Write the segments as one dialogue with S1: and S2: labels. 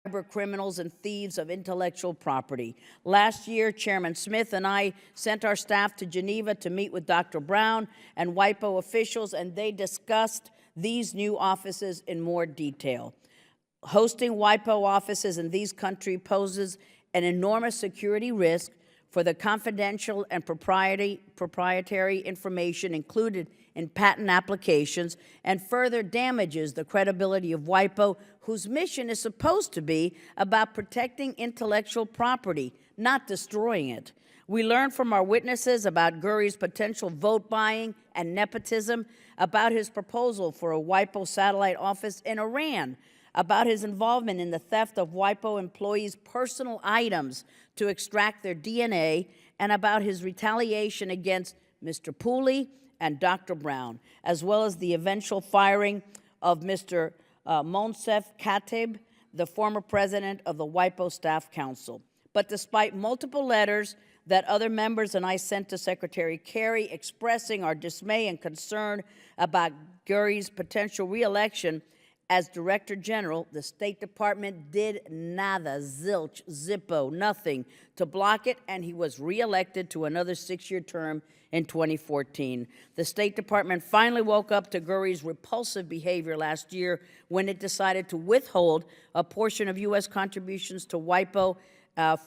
S1: criminals and thieves of intellectual property. Last year, Chairman Smith and I sent our staff to Geneva to meet with Dr. Brown and WIPO officials, and they discussed these new offices in more detail. Hosting WIPO offices in these countries poses an enormous security risk for the confidential and proprietary information included in patent applications, and further damages the credibility of WIPO, whose mission is supposed to be about protecting intellectual property, not destroying it. We learned from our witnesses about Guri's potential vote buying and nepotism, about his proposal for a WIPO satellite office in Iran, about his involvement in the theft of WIPO employees' personal items to extract their DNA, and about his retaliation against Mr. Pooley and Dr. Brown, as well as the eventual firing of Mr. Monsef Khatib, the former president of the WIPO Staff Council. But despite multiple letters that other members and I sent to Secretary Kerry expressing our dismay and concern about Guri's potential re-election as Director General, the State Department did nada, zilch, zippo, nothing to block it, and he was reelected to another 6-year term in 2014. The State Department finally woke up to Guri's repulsive behavior last year when it decided to withhold a portion of U.S. contributions to WIPO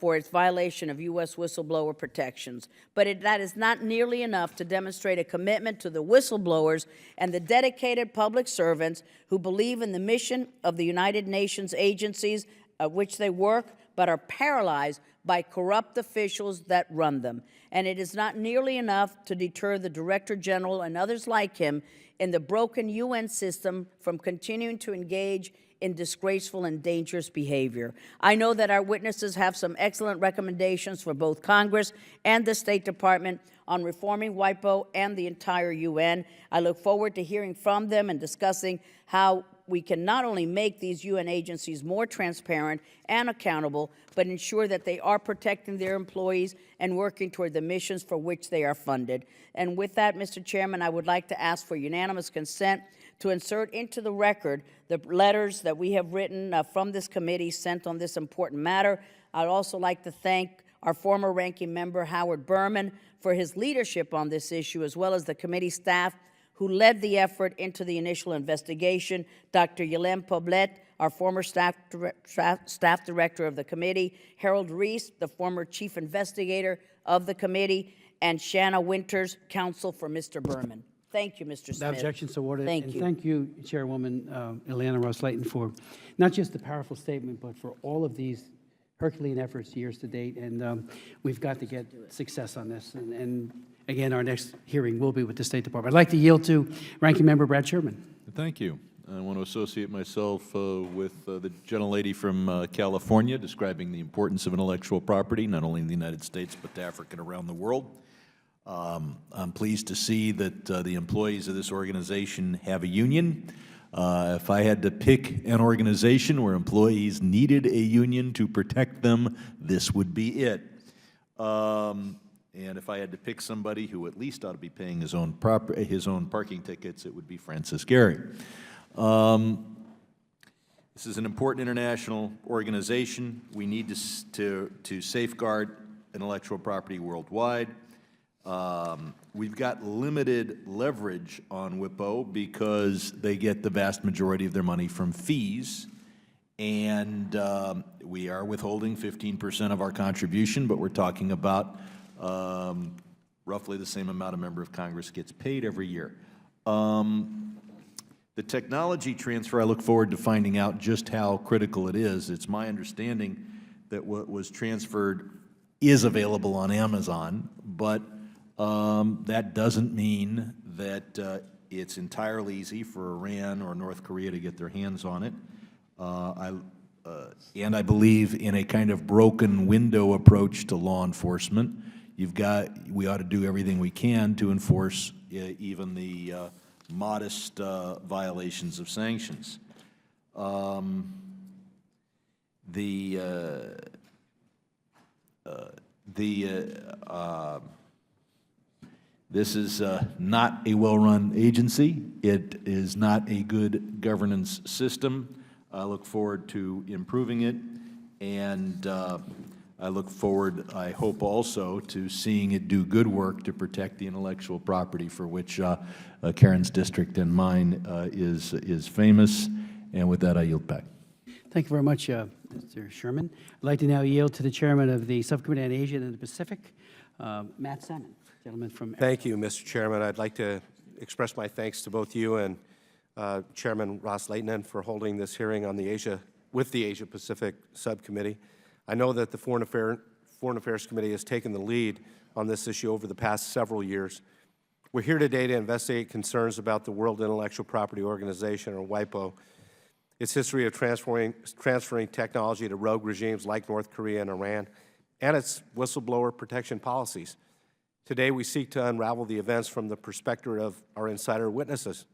S1: for its violation of U.S. whistleblower protections. But that is not nearly enough to demonstrate a commitment to the whistleblowers and the dedicated public servants who believe in the mission of the United Nations agencies at which they work, but are paralyzed by corrupt officials that run them. And it is not nearly enough to deter the Director General and others like him in the broken UN system from continuing to engage in disgraceful and dangerous behavior. I know that our witnesses have some excellent recommendations for both Congress and the State Department on reforming WIPO and the entire UN. I look forward to hearing from them and discussing how we can not only make these UN agencies more transparent and accountable, but ensure that they are protecting their employees and working toward the missions for which they are funded. And with that, Mr. Chairman, I would like to ask for unanimous consent to insert into the record the letters that we have written from this committee sent on this important matter. I'd also like to thank our former ranking member, Howard Berman, for his leadership on this issue, as well as the committee staff who led the effort into the initial investigation, Dr. Yelem Poblet, our former staff director of the committee, Harold Reese, the former chief investigator of the committee, and Shanna Winters, counsel for Mr. Berman. Thank you, Mr. Smith.
S2: Without objection, so ordered.
S1: Thank you.
S2: Thank you, Chairwoman Ileana Ros-Lehtinen, for not just the powerful statement, but for all of these Herculean efforts years to date. And we've got to get success on this. And again, our next hearing will be with the State Department. I'd like to yield to Ranking Member Brad Sherman.
S3: Thank you. I want to associate myself with the gentlelady from California, describing the importance of intellectual property, not only in the United States, but to Africa and around the world. I'm pleased to see that the employees of this organization have a union. If I had to pick an organization where employees needed a union to protect them, this would be it. And if I had to pick somebody who at least ought to be paying his own parking tickets, it would be Francis Gehry. This is an important international organization. We need to safeguard intellectual property worldwide. We've got limited leverage on WIPO because they get the vast majority of their money from fees, and we are withholding 15% of our contribution, but we're talking about roughly the same amount a member of Congress gets paid every year. The technology transfer, I look forward to finding out just how critical it is. It's my understanding that what was transferred is available on Amazon, but that doesn't mean that it's entirely easy for Iran or North Korea to get their hands on it. And I believe in a kind of broken window approach to law enforcement. We ought to do everything we can to enforce even the modest violations of sanctions. This is not a well-run agency. It is not a good governance system. I look forward to improving it. And I look forward, I hope also, to seeing it do good work to protect the intellectual property for which Karen's district and mine is famous. And with that, I yield back.
S2: Thank you very much, Mr. Sherman. I'd like to now yield to the chairman of the Subcommittee on Asia and the Pacific, Matt Salmon, gentleman from.
S4: Thank you, Mr. Chairman. I'd like to express my thanks to both you and Chairman Ros-Lehtinen for holding this hearing on the Asia Pacific Subcommittee. I know that the Foreign Affairs Committee has taken the lead on this issue over the past several years. We're here today to investigate concerns about the World Intellectual Property Organization, or WIPO, its history of transferring technology to rogue regimes like North Korea and Iran, and its whistleblower protection policies. Today, we seek to unravel the events from the perspective of our insider witnesses,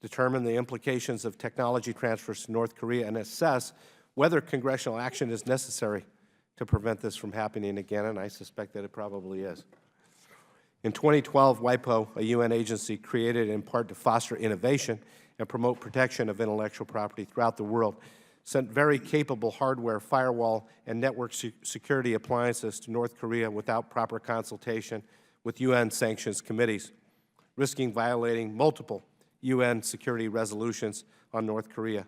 S4: determine the implications of technology transfers to North Korea, and assess whether congressional action is necessary to prevent this from happening again, and I suspect that it probably is. In 2012, WIPO, a UN agency created in part to foster innovation and promote protection of intellectual property throughout the world, sent very capable hardware, firewall, and network security appliances to North Korea without proper consultation with UN sanctions committees, risking violating multiple UN security resolutions on North Korea.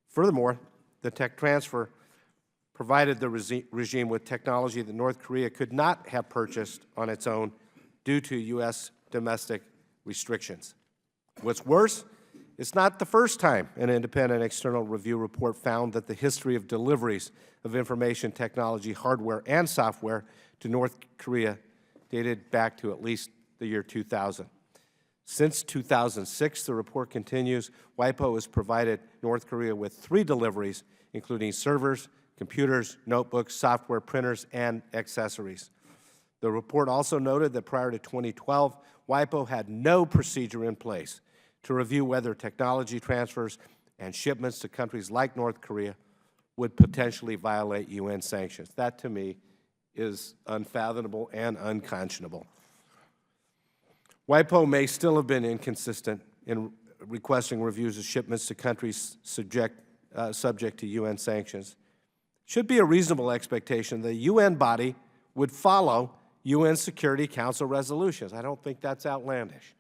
S4: Furthermore, the tech transfer provided the regime with technology that North Korea could not have purchased on its own due to U.S. domestic restrictions. What's worse, it's not the first time an independent external review report found that the history of deliveries of information technology, hardware, and software to North Korea dated back to at least the year 2000. Since 2006, the report continues, WIPO has provided North Korea with 3 deliveries, including servers, computers, notebooks, software, printers, and accessories. The report also noted that prior to 2012, WIPO had no procedure in place to review whether technology transfers and shipments to countries like North Korea would potentially violate UN sanctions. That, to me, is unfathomable and unconscionable. WIPO may still have been inconsistent in requesting reviews of shipments to countries subject to UN sanctions. It should be a reasonable expectation that the UN body would follow UN Security Council resolutions. I don't think that's outlandish.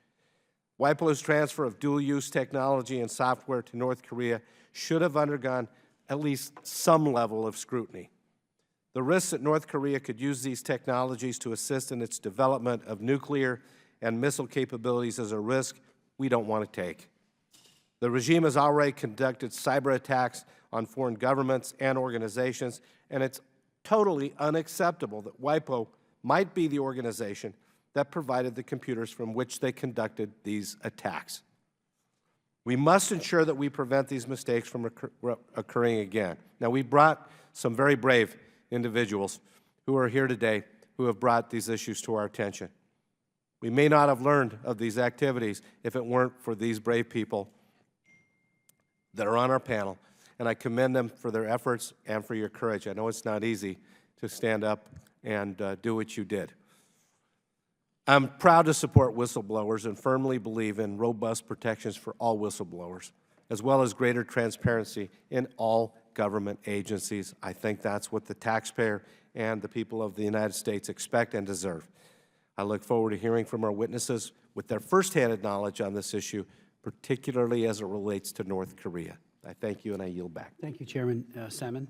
S4: WIPO's transfer of dual-use technology and software to North Korea should have undergone at least some level of scrutiny. The risks that North Korea could use these technologies to assist in its development of nuclear and missile capabilities is a risk we don't want to take. The regime has already conducted cyber attacks on foreign governments and organizations, and it's totally unacceptable that WIPO might be the organization that provided the computers from which they conducted these attacks. We must ensure that we prevent these mistakes from occurring again. Now, we brought some very brave individuals who are here today who have brought these issues to our attention. We may not have learned of these activities if it weren't for these brave people that are on our panel, and I commend them for their efforts and for your courage. I know it's not easy to stand up and do what you did. I'm proud to support whistleblowers and firmly believe in robust protections for all whistleblowers, as well as greater transparency in all government agencies. I think that's what the taxpayer and the people of the United States expect and deserve. I look forward to hearing from our witnesses with their firsthand knowledge on this issue, particularly as it relates to North Korea. I thank you, and I yield back.
S2: Thank you, Chairman Salmon.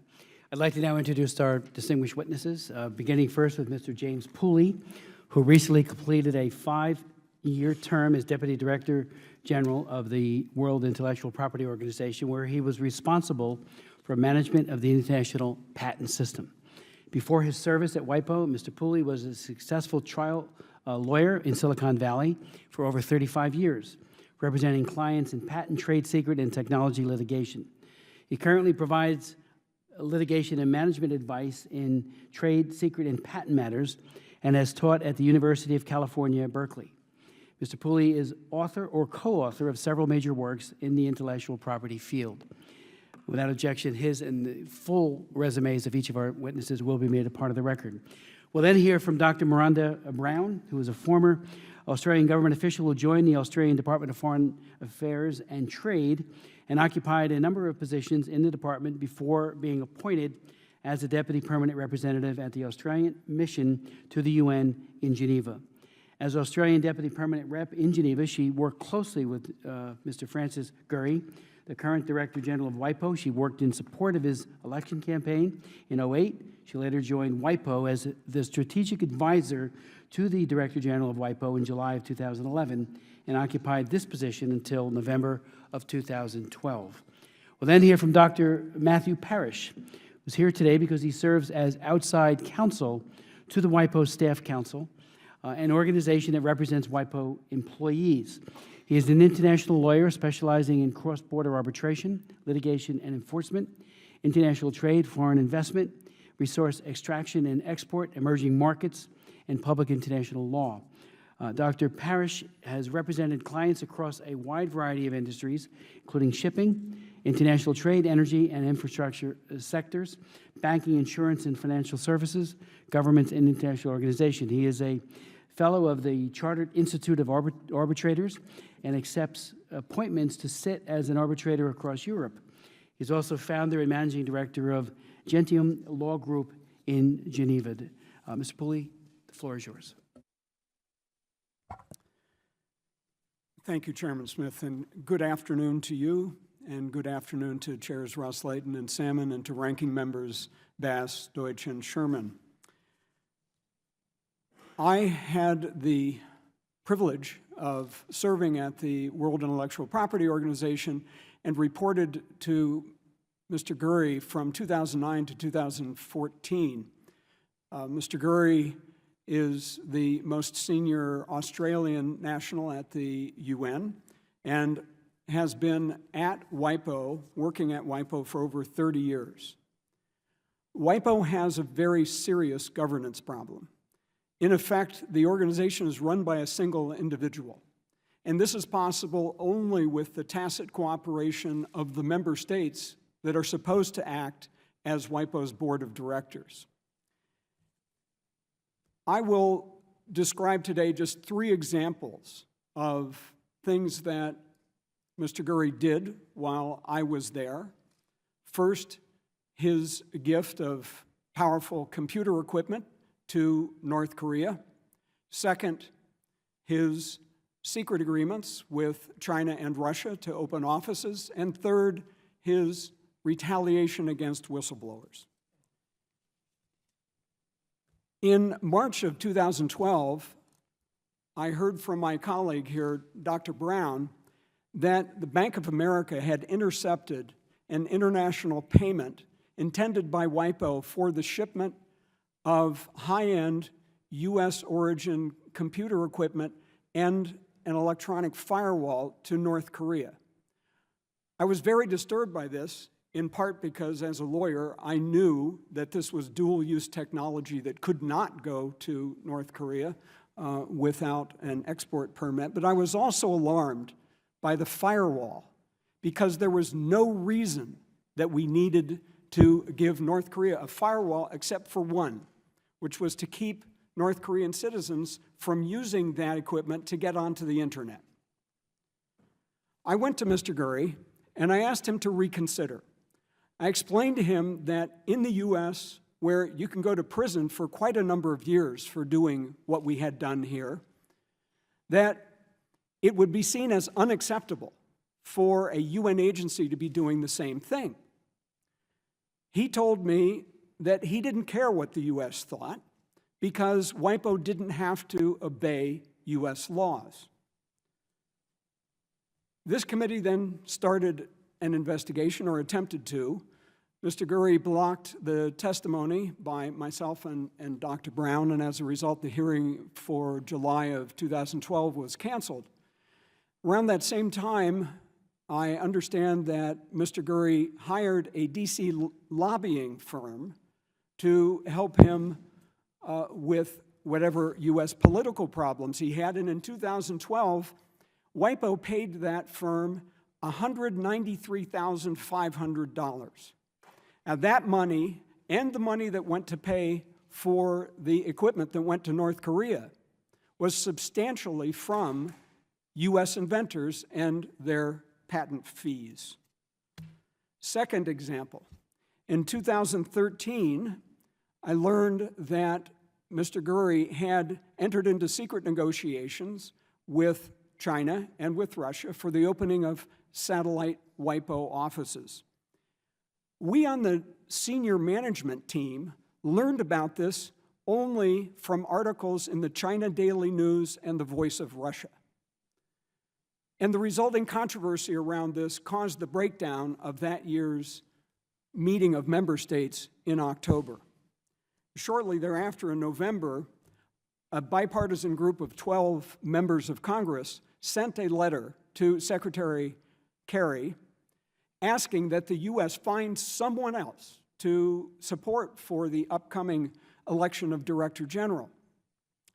S2: I'd like to now introduce our distinguished witnesses, beginning first with Mr. James Pooley, who recently completed a 5-year term as Deputy Director General of the World Intellectual Property Organization, where he was responsible for management of the international patent system. Before his service at WIPO, Mr. Pooley was a successful trial lawyer in Silicon Valley for over 35 years, representing clients in patent, trade secret, and technology litigation. He currently provides litigation and management advice in trade secret and patent matters and has taught at the University of California, Berkeley. Mr. Pooley is author or co-author of several major works in the intellectual property field. Without objection, his and the full resumes of each of our witnesses will be made a part of the record. We'll then hear from Dr. Miranda Brown, who is a former Australian government official who joined the Australian Department of Foreign Affairs and Trade and occupied a number of positions in the department before being appointed as a deputy permanent representative at the Australian mission to the UN in Geneva. As Australian deputy permanent rep in Geneva, she worked closely with Mr. Francis Gurry, the current Director General of WIPO. She worked in support of his election campaign in 2008. She later joined WIPO as the strategic advisor to the Director General of WIPO in July of 2011 and occupied this position until November of 2012. We'll then hear from Dr. Matthew Parish, who's here today because he serves as outside counsel to the WIPO Staff Council, an organization that represents WIPO employees. He is an international lawyer specializing in cross-border arbitration, litigation and enforcement, international trade, foreign investment, resource extraction and export, emerging markets, and public international law. Dr. Parish has represented clients across a wide variety of industries, including shipping, international trade, energy and infrastructure sectors, banking, insurance and financial services, governments, and international organizations. He is a fellow of the Chartered Institute of Arbitrators and accepts appointments to sit as an arbitrator across Europe. He's also founder and managing director of Gentium Law Group in Geneva. Mr. Pooley, the floor is yours.
S5: Thank you, Chairman Smith, and good afternoon to you, and good afternoon to Chairs Ros-Lehtinen and Salmon, and to ranking members Bass, Deutsch, and Sherman. I had the privilege of serving at the World Intellectual Property Organization and reported to Mr. Gurry from 2009 to 2014. Mr. Gurry is the most senior Australian national at the UN and has been at WIPO, working at WIPO for over 30 years. WIPO has a very serious governance problem. In effect, the organization is run by a single individual, and this is possible only with the tacit cooperation of the member states that are supposed to act as WIPO's board of directors. I will describe today just 3 examples of things that Mr. Gurry did while I was there. First, his gift of powerful computer equipment to North Korea. Second, his secret agreements with China and Russia to open offices. And third, his retaliation against whistleblowers. In March of 2012, I heard from my colleague here, Dr. Brown, that the Bank of America had intercepted an international payment intended by WIPO for the shipment of high-end U.S. origin computer equipment and an electronic firewall to North Korea. I was very disturbed by this, in part because as a lawyer, I knew that this was dual-use technology that could not go to North Korea without an export permit. But I was also alarmed by the firewall because there was no reason that we needed to give North Korea a firewall except for one, which was to keep North Korean citizens from using that equipment to get onto the internet. I went to Mr. Gurry and I asked him to reconsider. I explained to him that in the U.S., where you can go to prison for quite a number of years for doing what we had done here, that it would be seen as unacceptable for a UN agency to be doing the same thing. He told me that he didn't care what the U.S. thought because WIPO didn't have to obey U.S. laws. This committee then started an investigation, or attempted to. Mr. Gurry blocked the testimony by myself and Dr. Brown, and as a result, the hearing for July of 2012 was canceled. Around that same time, I understand that Mr. Gurry hired a D.C. lobbying firm to help him with whatever U.S. political problems he had, and in 2012, WIPO paid that firm $193,500. Now that money, and the money that went to pay for the equipment that went to North Korea, was substantially from U.S. inventors and their patent fees. Second example, In 2013, I learned that Mr. Gurry had entered into secret negotiations with China and with Russia for the opening of satellite WIPO offices. We on the senior management team learned about this only from articles in the China Daily News and the Voice of Russia. And the resulting controversy around this caused the breakdown of that year's meeting of member states in October. Shortly thereafter, in November, a bipartisan group of 12 members of Congress sent a letter to Secretary Kerry asking that the U.S. find someone else to support for the upcoming election of Director General.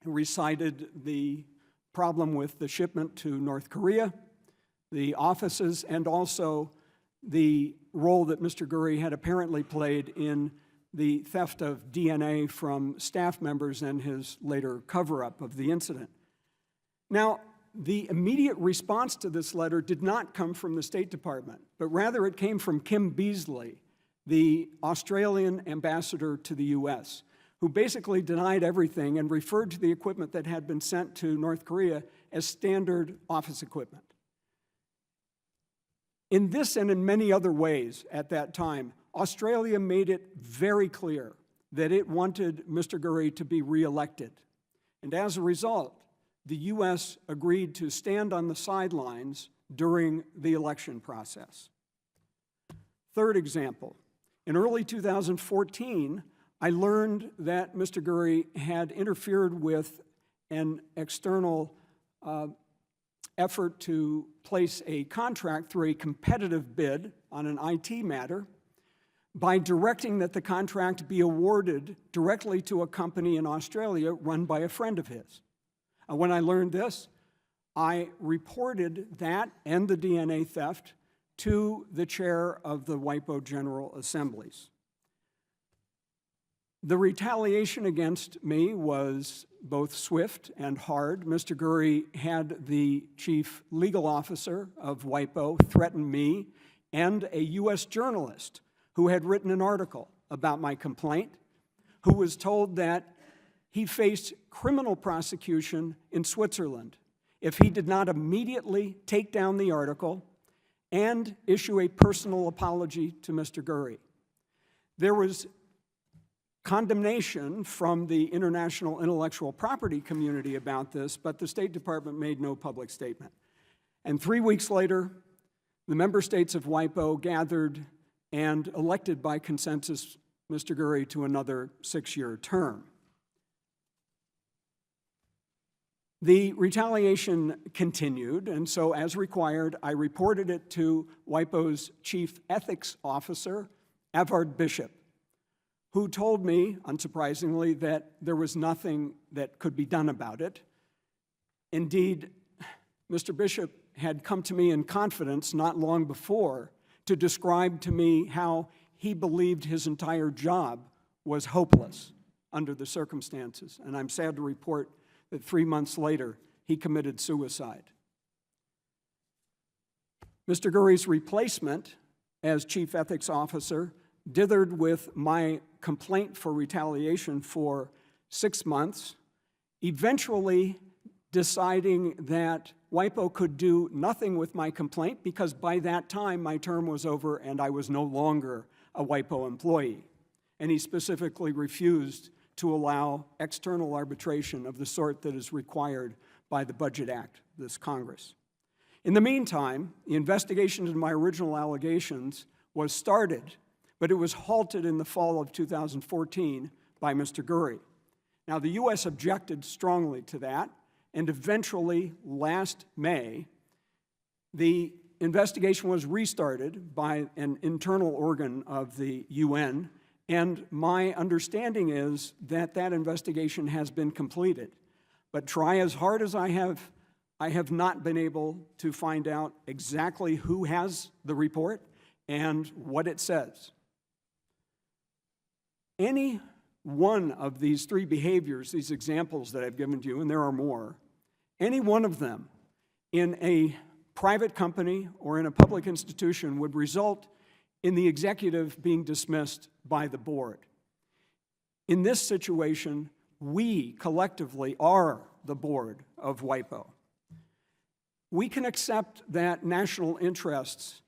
S5: It recited the problem with the shipment to North Korea, the offices, and also the role that Mr. Gurry had apparently played in the theft of DNA from staff members and his later cover-up of the incident. Now, the immediate response to this letter did not come from the State Department, but rather it came from Kim Beazley, the Australian ambassador to the U.S., who basically denied everything and referred to the equipment that had been sent to North Korea as standard office equipment. In this and in many other ways at that time, Australia made it very clear that it wanted Mr. Gurry to be reelected. And as a result, the U.S. agreed to stand on the sidelines during the election process. Third example, in early 2014, I learned that Mr. Gurry had interfered with an external effort to place a contract through a competitive bid on an IT matter by directing that the contract be awarded directly to a company in Australia run by a friend of his. When I learned this, I reported that and the DNA theft to the chair of the WIPO General Assemblies. The retaliation against me was both swift and hard. Mr. Gurry had the chief legal officer of WIPO threaten me and a U.S. journalist who had written an article about my complaint, who was told that he faced criminal prosecution in Switzerland if he did not immediately take down the article and issue a personal apology to Mr. Gurry. There was condemnation from the international intellectual property community about this, but the State Department made no public statement. And 3 weeks later, the member states of WIPO gathered and elected by consensus Mr. Gurry to another 6-year term. The retaliation continued, and so as required, I reported it to WIPO's chief ethics officer, Avard Bishop, who told me, unsurprisingly, that there was nothing that could be done about it. Indeed, Mr. Bishop had come to me in confidence not long before to describe to me how he believed his entire job was hopeless under the circumstances. And I'm sad to report that 3 months later, he committed suicide. Mr. Gurry's replacement as chief ethics officer dithered with my complaint for retaliation for 6 months, eventually deciding that WIPO could do nothing with my complaint because by that time my term was over and I was no longer a WIPO employee. And he specifically refused to allow external arbitration of the sort that is required by the Budget Act, this Congress. In the meantime, the investigation into my original allegations was started, but it was halted in the fall of 2014 by Mr. Gurry. Now, the U.S. objected strongly to that, and eventually, last May, the investigation was restarted by an internal organ of the UN, and my understanding is that that investigation has been completed. But try as hard as I have not been able to find out exactly who has the report and what it says. Any one of these three behaviors, these examples that I've given to you, and there are more, any one of them in a private company or in a public institution would result in the executive being dismissed by the board. In this situation, we collectively are the board of WIPO. We can accept that national interests,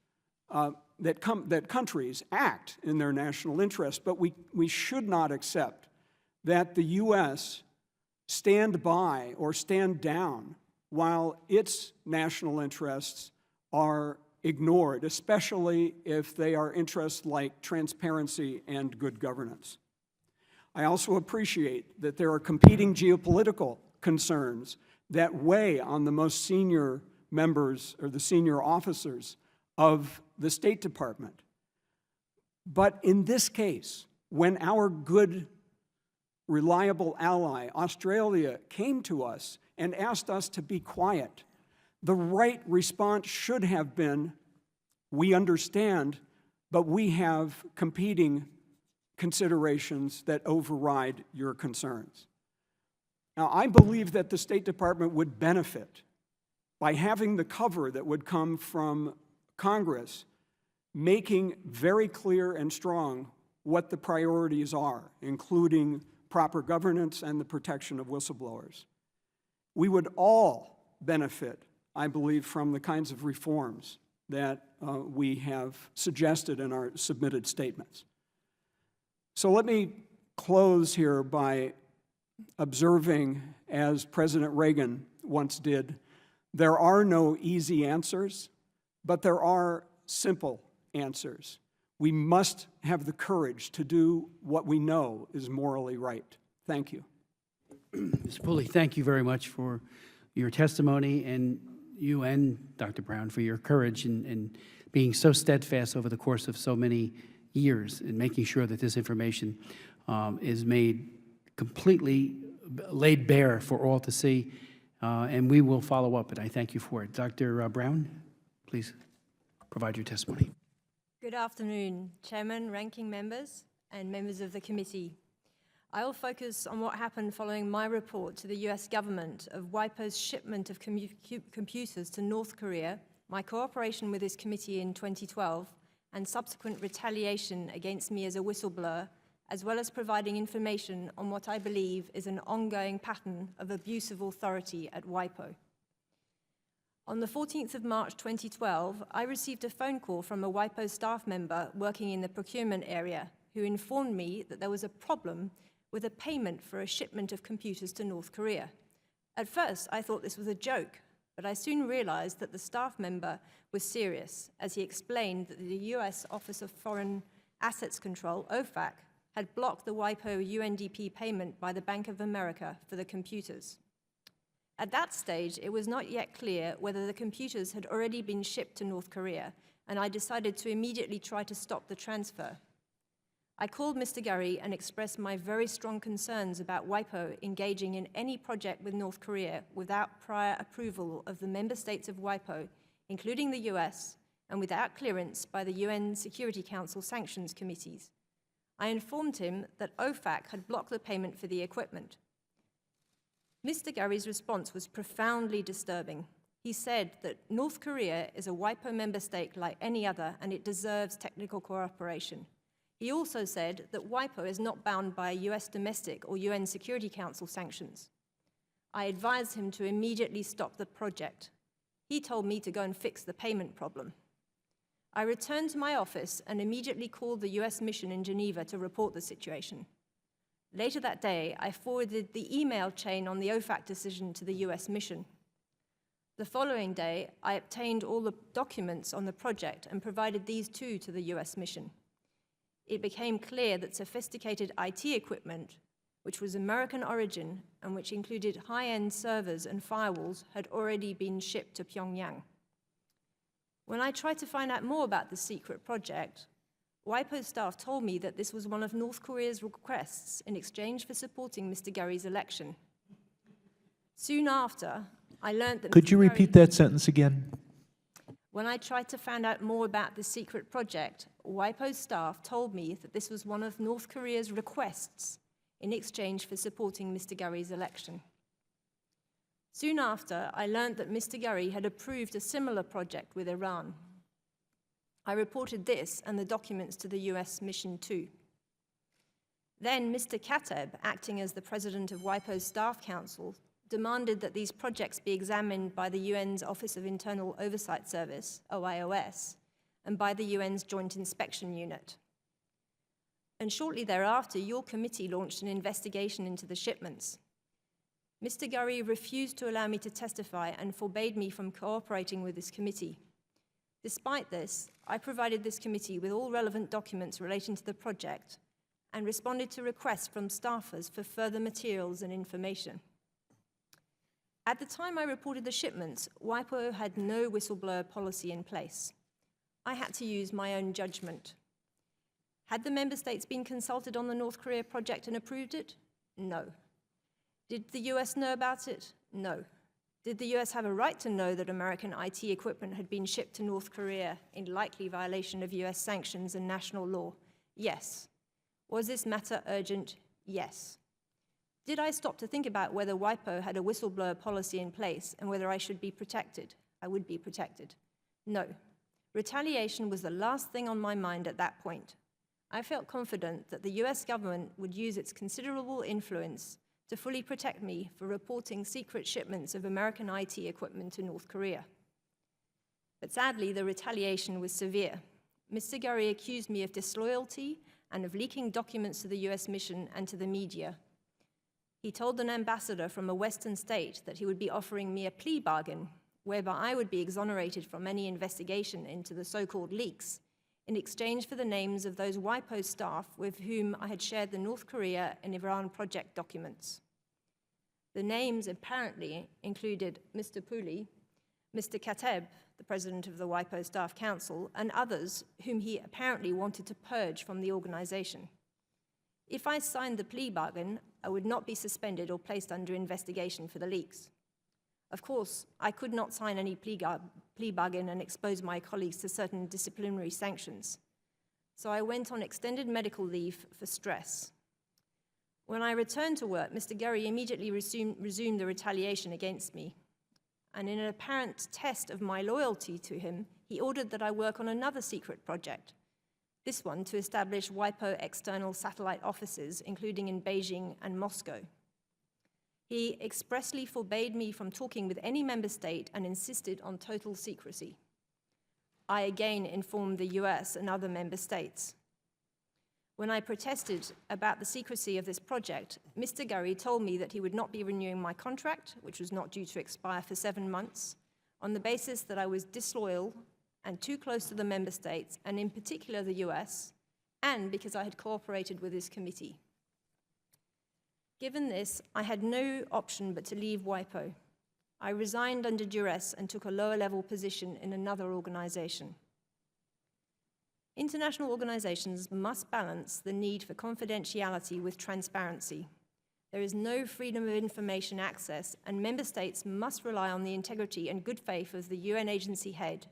S5: that countries act in their national interest, but we should not accept that the U.S. stand by or stand down while its national interests are ignored, especially if they are interests like transparency and good governance. I also appreciate that there are competing geopolitical concerns that weigh on the most senior members or the senior officers of the State Department. But in this case, when our good, reliable ally, Australia, came to us and asked us to be quiet, the right response should have been, we understand, but we have competing considerations that override your concerns. Now, I believe that the State Department would benefit by having the cover that would come from Congress making very clear and strong what the priorities are, including proper governance and the protection of whistleblowers. We would all benefit, I believe, from the kinds of reforms that we have suggested in our submitted statements. So let me close here by observing, as President Reagan once did, there are no easy answers, but there are simple answers. We must have the courage to do what we know is morally right. Thank you.
S2: Mr. Pooley, thank you very much for your testimony, and you and Dr. Brown for your courage in being so steadfast over the course of so many years in making sure that this information is made completely laid bare for all to see, and we will follow up, and I thank you for it. Dr. Brown, please provide your testimony.
S6: Good afternoon, Chairman, ranking members, and members of the committee. I will focus on what happened following my report to the US government of WIPO's shipment of computers to North Korea, my cooperation with this committee in 2012, and subsequent retaliation against me as a whistleblower, as well as providing information on what I believe is an ongoing pattern of abuse of authority at WIPO. On the 14th of March 2012, I received a phone call from a WIPO staff member working in the procurement area who informed me that there was a problem with a payment for a shipment of computers to North Korea. At first, I thought this was a joke, but I soon realized that the staff member was serious, as he explained that the US Office of Foreign Assets Control, OFAC, had blocked the WIPO UNDP payment by the Bank of America for the computers. At that stage, it was not yet clear whether the computers had already been shipped to North Korea, and I decided to immediately try to stop the transfer. I called Mr. Gurry and expressed my very strong concerns about WIPO engaging in any project with North Korea without prior approval of the member states of WIPO, including the US, and without clearance by the UN Security Council sanctions committees. I informed him that OFAC had blocked the payment for the equipment. Mr. Gurry's response was profoundly disturbing. He said that North Korea is a WIPO member state like any other, and it deserves technical cooperation. He also said that WIPO is not bound by US domestic or UN Security Council sanctions. I advised him to immediately stop the project. He told me to go and fix the payment problem. I returned to my office and immediately called the US mission in Geneva to report the situation. Later that day, I forwarded the email chain on the OFAC decision to the US mission. The following day, I obtained all the documents on the project and provided these too to the US mission. It became clear that sophisticated IT equipment, which was American origin and which included high-end servers and firewalls, had already been shipped to Pyongyang. When I tried to find out more about the secret project, WIPO staff told me that this was one of North Korea's requests in exchange for supporting Mr. Gurry's election. Soon after, I learned that
S3: Could you repeat that sentence again?
S6: When I tried to find out more about the secret project, WIPO staff told me that this was one of North Korea's requests in exchange for supporting Mr. Gurry's election. Soon after, I learned that Mr. Gurry had approved a similar project with Iran. I reported this and the documents to the US mission too. Then Mr. Kateb, acting as the president of WIPO's Staff Council, demanded that these projects be examined by the UN's Office of Internal Oversight Service, OIOS, and by the UN's Joint Inspection Unit. And shortly thereafter, your committee launched an investigation into the shipments. Mr. Gurry refused to allow me to testify and forbade me from cooperating with this committee. Despite this, I provided this committee with all relevant documents relating to the project and responded to requests from staffers for further materials and information. At the time I reported the shipments, WIPO had no whistleblower policy in place. I had to use my own judgment. Had the member states been consulted on the North Korea project and approved it? No. Did the US know about it? No. Did the US have a right to know that American IT equipment had been shipped to North Korea in likely violation of US sanctions and national law? Yes. Was this matter urgent? Yes. Did I stop to think about whether WIPO had a whistleblower policy in place and whether I should be protected? I would be protected. No. Retaliation was the last thing on my mind at that point. I felt confident that the US government would use its considerable influence to fully protect me for reporting secret shipments of American IT equipment to North Korea. But sadly, the retaliation was severe. Mr. Gurry accused me of disloyalty and of leaking documents to the US mission and to the media. He told an ambassador from a Western state that he would be offering me a plea bargain, whereby I would be exonerated from any investigation into the so-called leaks, in exchange for the names of those WIPO staff with whom I had shared the North Korea and Iran project documents. The names apparently included Mr. Pooley, Mr. Kateb, the president of the WIPO Staff Council, and others whom he apparently wanted to purge from the organization. If I signed the plea bargain, I would not be suspended or placed under investigation for the leaks. Of course, I could not sign any plea bargain and expose my colleagues to certain disciplinary sanctions. So I went on extended medical leave for stress. When I returned to work, Mr. Gurry immediately resumed the retaliation against me. And in an apparent test of my loyalty to him, he ordered that I work on another secret project, this one to establish WIPO external satellite offices, including in Beijing and Moscow. He expressly forbade me from talking with any member state and insisted on total secrecy. I again informed the US and other member states. When I protested about the secrecy of this project, Mr. Gurry told me that he would not be renewing my contract, which was not due to expire for 7 months, on the basis that I was disloyal and too close to the member states, and in particular the US, and because I had cooperated with his committee. Given this, I had no option but to leave WIPO. I resigned under duress and took a lower-level position in another organization. International organizations must balance the need for confidentiality with transparency. There is no freedom of information access, and member states must rely on the integrity and good faith of the UN agency head,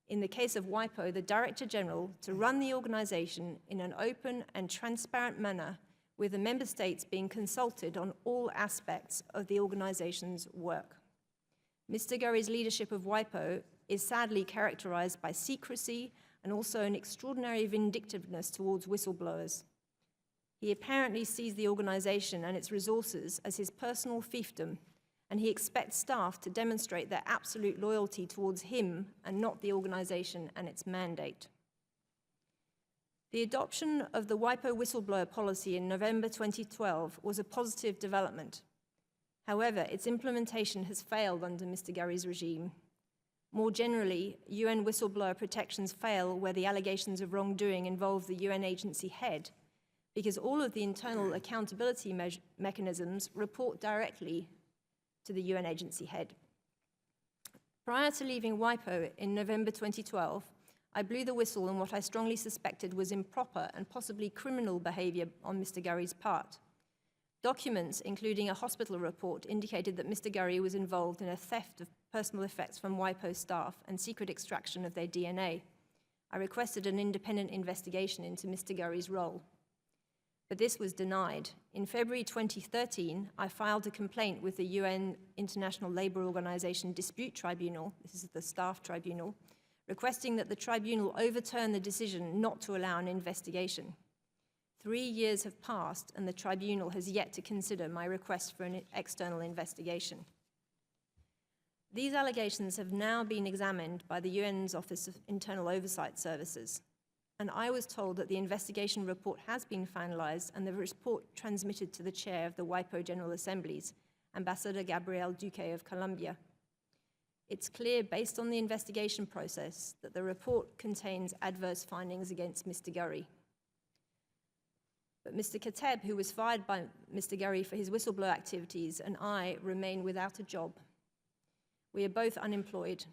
S6: in the case of WIPO, the Director General, to run the organization in an open and transparent manner, with the member states being consulted on all aspects of the organization's work. Mr. Gurry's leadership of WIPO is sadly characterized by secrecy and also an extraordinary vindictiveness towards whistleblowers. He apparently sees the organization and its resources as his personal fiefdom, and he expects staff to demonstrate their absolute loyalty towards him and not the organization and its mandate. The adoption of the WIPO whistleblower policy in November 2012 was a positive development. However, its implementation has failed under Mr. Gurry's regime. More generally, UN whistleblower protections fail where the allegations of wrongdoing involve the UN agency head, because all of the internal accountability mechanisms report directly to the UN agency head. Prior to leaving WIPO in November 2012, I blew the whistle on what I strongly suspected was improper and possibly criminal behavior on Mr. Gurry's part. Documents, including a hospital report, indicated that Mr. Gurry was involved in a theft of personal effects from WIPO staff and secret extraction of their DNA. I requested an independent investigation into Mr. Gurry's role. But this was denied. In February 2013, I filed a complaint with the UN International Labour Organization Dispute Tribunal, this is the staff tribunal, requesting that the tribunal overturn the decision not to allow an investigation. 3 years have passed, and the tribunal has yet to consider my request for an external investigation. These allegations have now been examined by the UN's Office of Internal Oversight Services, and I was told that the investigation report has been finalized and the report transmitted to the chair of the WIPO General Assemblies, Ambassador Gabriel Duque of Colombia. It's clear, based on the investigation process, that the report contains adverse findings against Mr. Gurry. But Mr. Kateb, who was fired by Mr. Gurry for his whistleblower activities, and I remain without a job. We are both unemployed.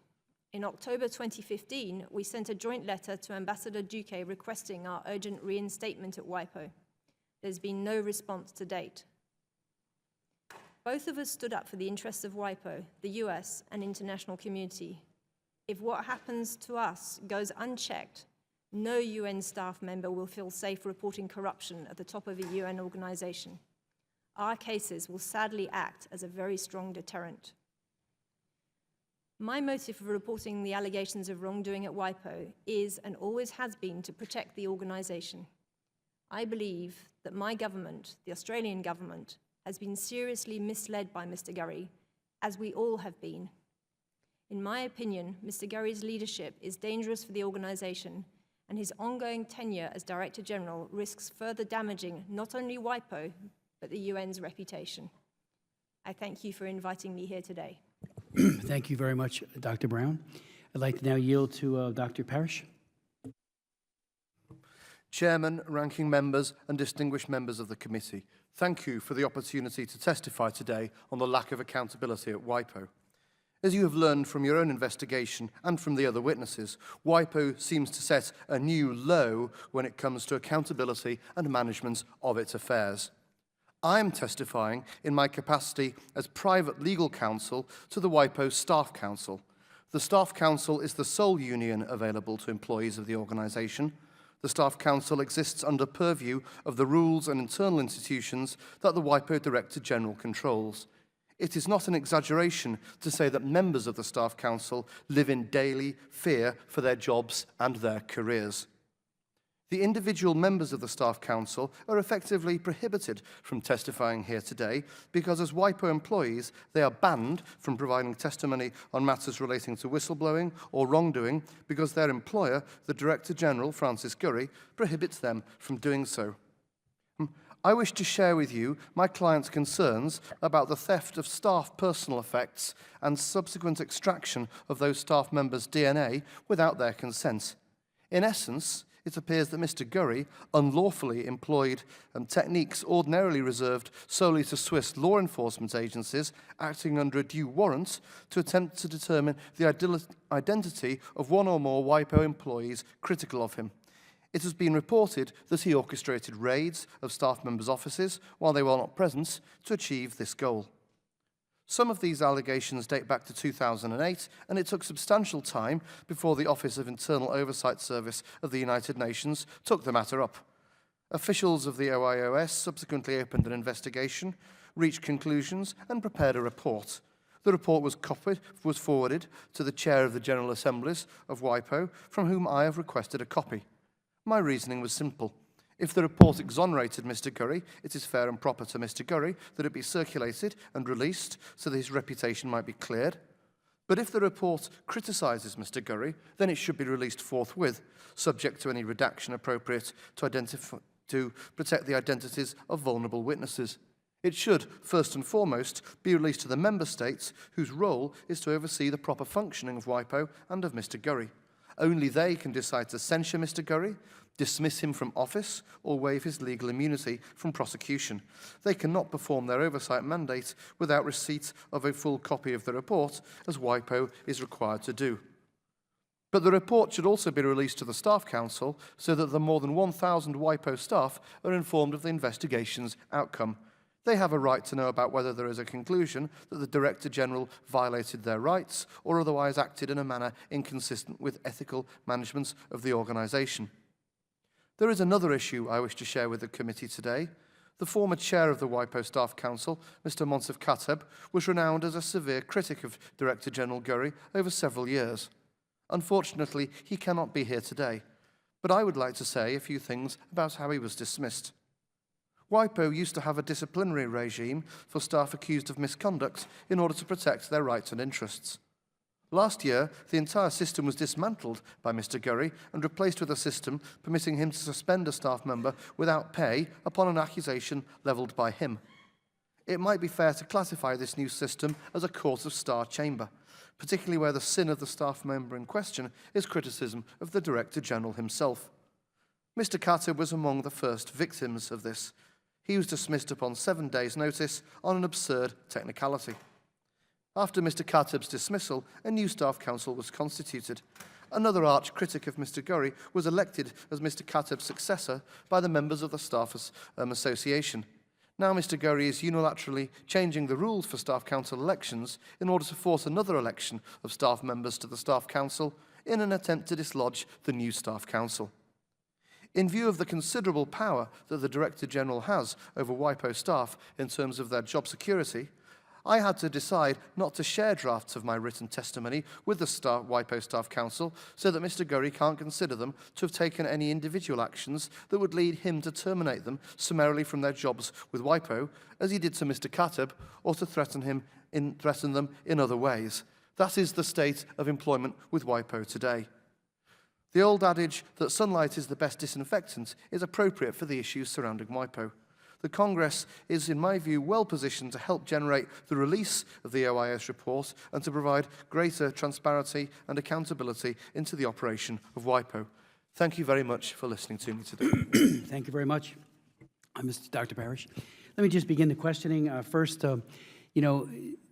S6: In October 2015, we sent a joint letter to Ambassador Duque requesting our urgent reinstatement at WIPO. There's been no response to date. Both of us stood up for the interests of WIPO, the US, and international community. If what happens to us goes unchecked, no UN staff member will feel safe reporting corruption at the top of a UN organization. Our cases will sadly act as a very strong deterrent. My motive for reporting the allegations of wrongdoing at WIPO is and always has been to protect the organization. I believe that my government, the Australian government, has been seriously misled by Mr. Gurry, as we all have been. In my opinion, Mr. Gurry's leadership is dangerous for the organization, and his ongoing tenure as Director General risks further damaging not only WIPO, but the UN's reputation. I thank you for inviting me here today.
S2: Thank you very much, Dr. Brown. I'd like to now yield to Dr. Parish.
S7: Chairman, ranking members, and distinguished members of the committee, thank you for the opportunity to testify today on the lack of accountability at WIPO. As you have learned from your own investigation and from the other witnesses, WIPO seems to set a new low when it comes to accountability and management of its affairs. I am testifying in my capacity as private legal counsel to the WIPO Staff Council. The Staff Council is the sole union available to employees of the organisation. The Staff Council exists under purview of the rules and internal institutions that the WIPO Director General controls. It is not an exaggeration to say that members of the Staff Council live in daily fear for their jobs and their careers. The individual members of the Staff Council are effectively prohibited from testifying here today because as WIPO employees, they are banned from providing testimony on matters relating to whistleblowing or wrongdoing because their employer, the Director General, Francis Gurry, prohibits them from doing so. I wish to share with you my client's concerns about the theft of staff personal effects and subsequent extraction of those staff members' DNA without their consent. In essence, it appears that Mr. Gurry unlawfully employed techniques ordinarily reserved solely to Swiss law enforcement agencies acting under a due warrant to attempt to determine the identity of one or more WIPO employees critical of him. It has been reported that he orchestrated raids of staff members' offices while they were not present to achieve this goal. Some of these allegations date back to 2008, and it took substantial time before the Office of Internal Oversight Service of the United Nations took the matter up. Officials of the OIOS subsequently opened an investigation, reached conclusions, and prepared a report. The report was forwarded to the Chair of the General Assemblies of WIPO, from whom I have requested a copy. My reasoning was simple. If the report exonerated Mr. Gurry, it is fair and proper to Mr. Gurry that it be circulated and released so that his reputation might be cleared. But if the report criticises Mr. Gurry, then it should be released forthwith, subject to any redaction appropriate to protect the identities of vulnerable witnesses. It should, first and foremost, be released to the member states whose role is to oversee the proper functioning of WIPO and of Mr. Gurry. Only they can decide to censure Mr. Gurry, dismiss him from office, or waive his legal immunity from prosecution. They cannot perform their oversight mandate without receipt of a full copy of the report, as WIPO is required to do. But the report should also be released to the Staff Council so that the more than 1,000 WIPO staff are informed of the investigation's outcome. They have a right to know about whether there is a conclusion that the Director General violated their rights or otherwise acted in a manner inconsistent with ethical management of the organisation. There is another issue I wish to share with the committee today. The former chair of the WIPO Staff Council, Mr. Monsef Kateb, was renowned as a severe critic of Director General Gurry over several years. Unfortunately, he cannot be here today, but I would like to say a few things about how he was dismissed. WIPO used to have a disciplinary regime for staff accused of misconduct in order to protect their rights and interests. Last year, the entire system was dismantled by Mr. Gurry and replaced with a system permitting him to suspend a staff member without pay upon an accusation levelled by him. It might be fair to classify this new system as a court of star chamber, particularly where the sin of the staff member in question is criticism of the Director General himself. Mr. Katib was among the first victims of this. He was dismissed upon 7 days' notice on an absurd technicality. After Mr. Katib's dismissal, a new staff council was constituted. Another arch critic of Mr. Gurry was elected as Mr. Katib's successor by the members of the Staff Association. Now Mr. Gurry is unilaterally changing the rules for staff council elections in order to force another election of staff members to the staff council in an attempt to dislodge the new staff council. In view of the considerable power that the Director General has over WIPO staff in terms of their job security, I had to decide not to share drafts of my written testimony with the WIPO Staff Council so that Mr. Gurry can't consider them to have taken any individual actions that would lead him to terminate them summarily from their jobs with WIPO, as he did to Mr. Katib, or to threaten them in other ways. That is the state of employment with WIPO today. The old adage that sunlight is the best disinfectant is appropriate for the issues surrounding WIPO. The Congress is, in my view, well positioned to help generate the release of the OIS report and to provide greater transparency and accountability into the operation of WIPO. Thank you very much for listening to me today.
S2: Thank you very much, Dr. Parish. Let me just begin the questioning. First, to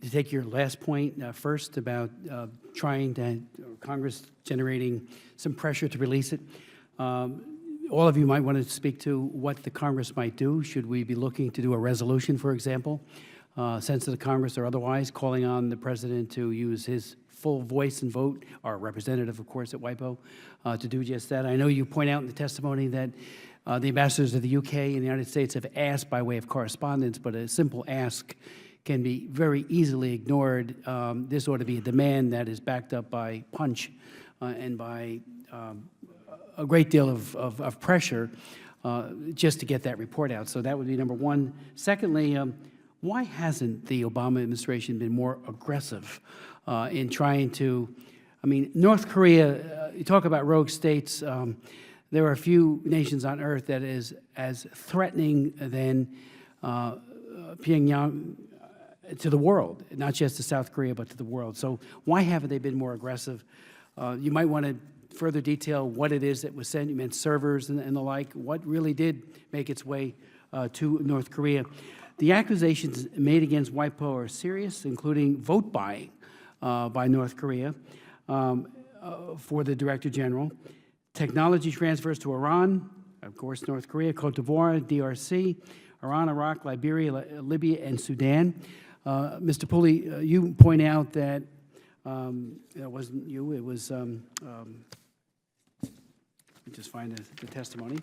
S2: take your last point first about trying to, Congress generating some pressure to release it. All of you might want to speak to what the Congress might do. Should we be looking to do a resolution, for example, sense of the Congress or otherwise, calling on the President to use his full voice and vote, our representative, of course, at WIPO, to do just that? I know you point out in the testimony that the ambassadors of the UK and the United States have asked by way of correspondence, but a simple ask can be very easily ignored. This ought to be a demand that is backed up by punch and by a great deal of pressure just to get that report out. So that would be number one. Secondly, why hasn't the Obama administration been more aggressive in trying to, North Korea, you talk about rogue states, there are a few nations on earth that is as threatening than Pyongyang to the world, not just to South Korea, but to the world. So why haven't they been more aggressive? You might want to further detail what it is that was sent. You meant servers and the like. What really did make its way to North Korea? The accusations made against WIPO are serious, including vote buying by North Korea for the Director General, technology transfers to Iran, of course, North Korea, Cote d'Ivoire, DRC, Iran, Iraq, Liberia, Libya, and Sudan. Mr. Pooley, you point out that it wasn't you, it was, let me just find the testimony.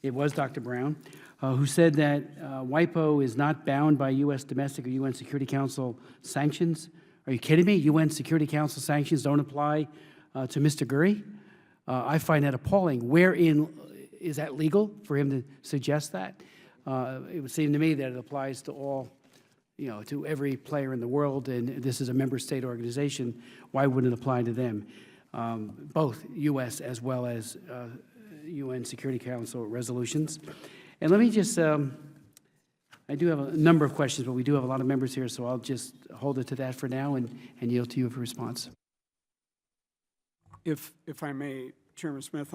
S2: It was Dr. Brown, who said that WIPO is not bound by U.S. domestic or UN Security Council sanctions. Are you kidding me? UN Security Council sanctions don't apply to Mr. Gurry? I find that appalling. Wherein is that legal for him to suggest that? It would seem to me that it applies to all, to every player in the world, and this is a member state organization. Why wouldn't it apply to them? Both U.S. as well as UN Security Council resolutions. And let me just, I do have a number of questions, but we do have a lot of members here, so I'll just hold it to that for now and yield to you for response.
S5: If I may, Chairman Smith,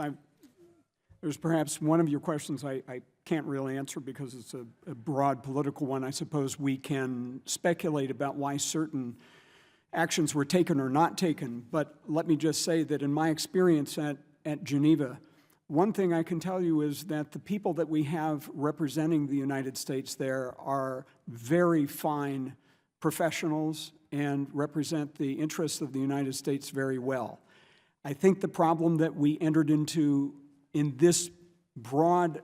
S5: there's perhaps one of your questions I can't really answer because it's a broad political one. I suppose we can speculate about why certain actions were taken or not taken, but let me just say that in my experience at Geneva, one thing I can tell you is that the people that we have representing the United States there are very fine professionals and represent the interests of the United States very well. I think the problem that we entered into in this broad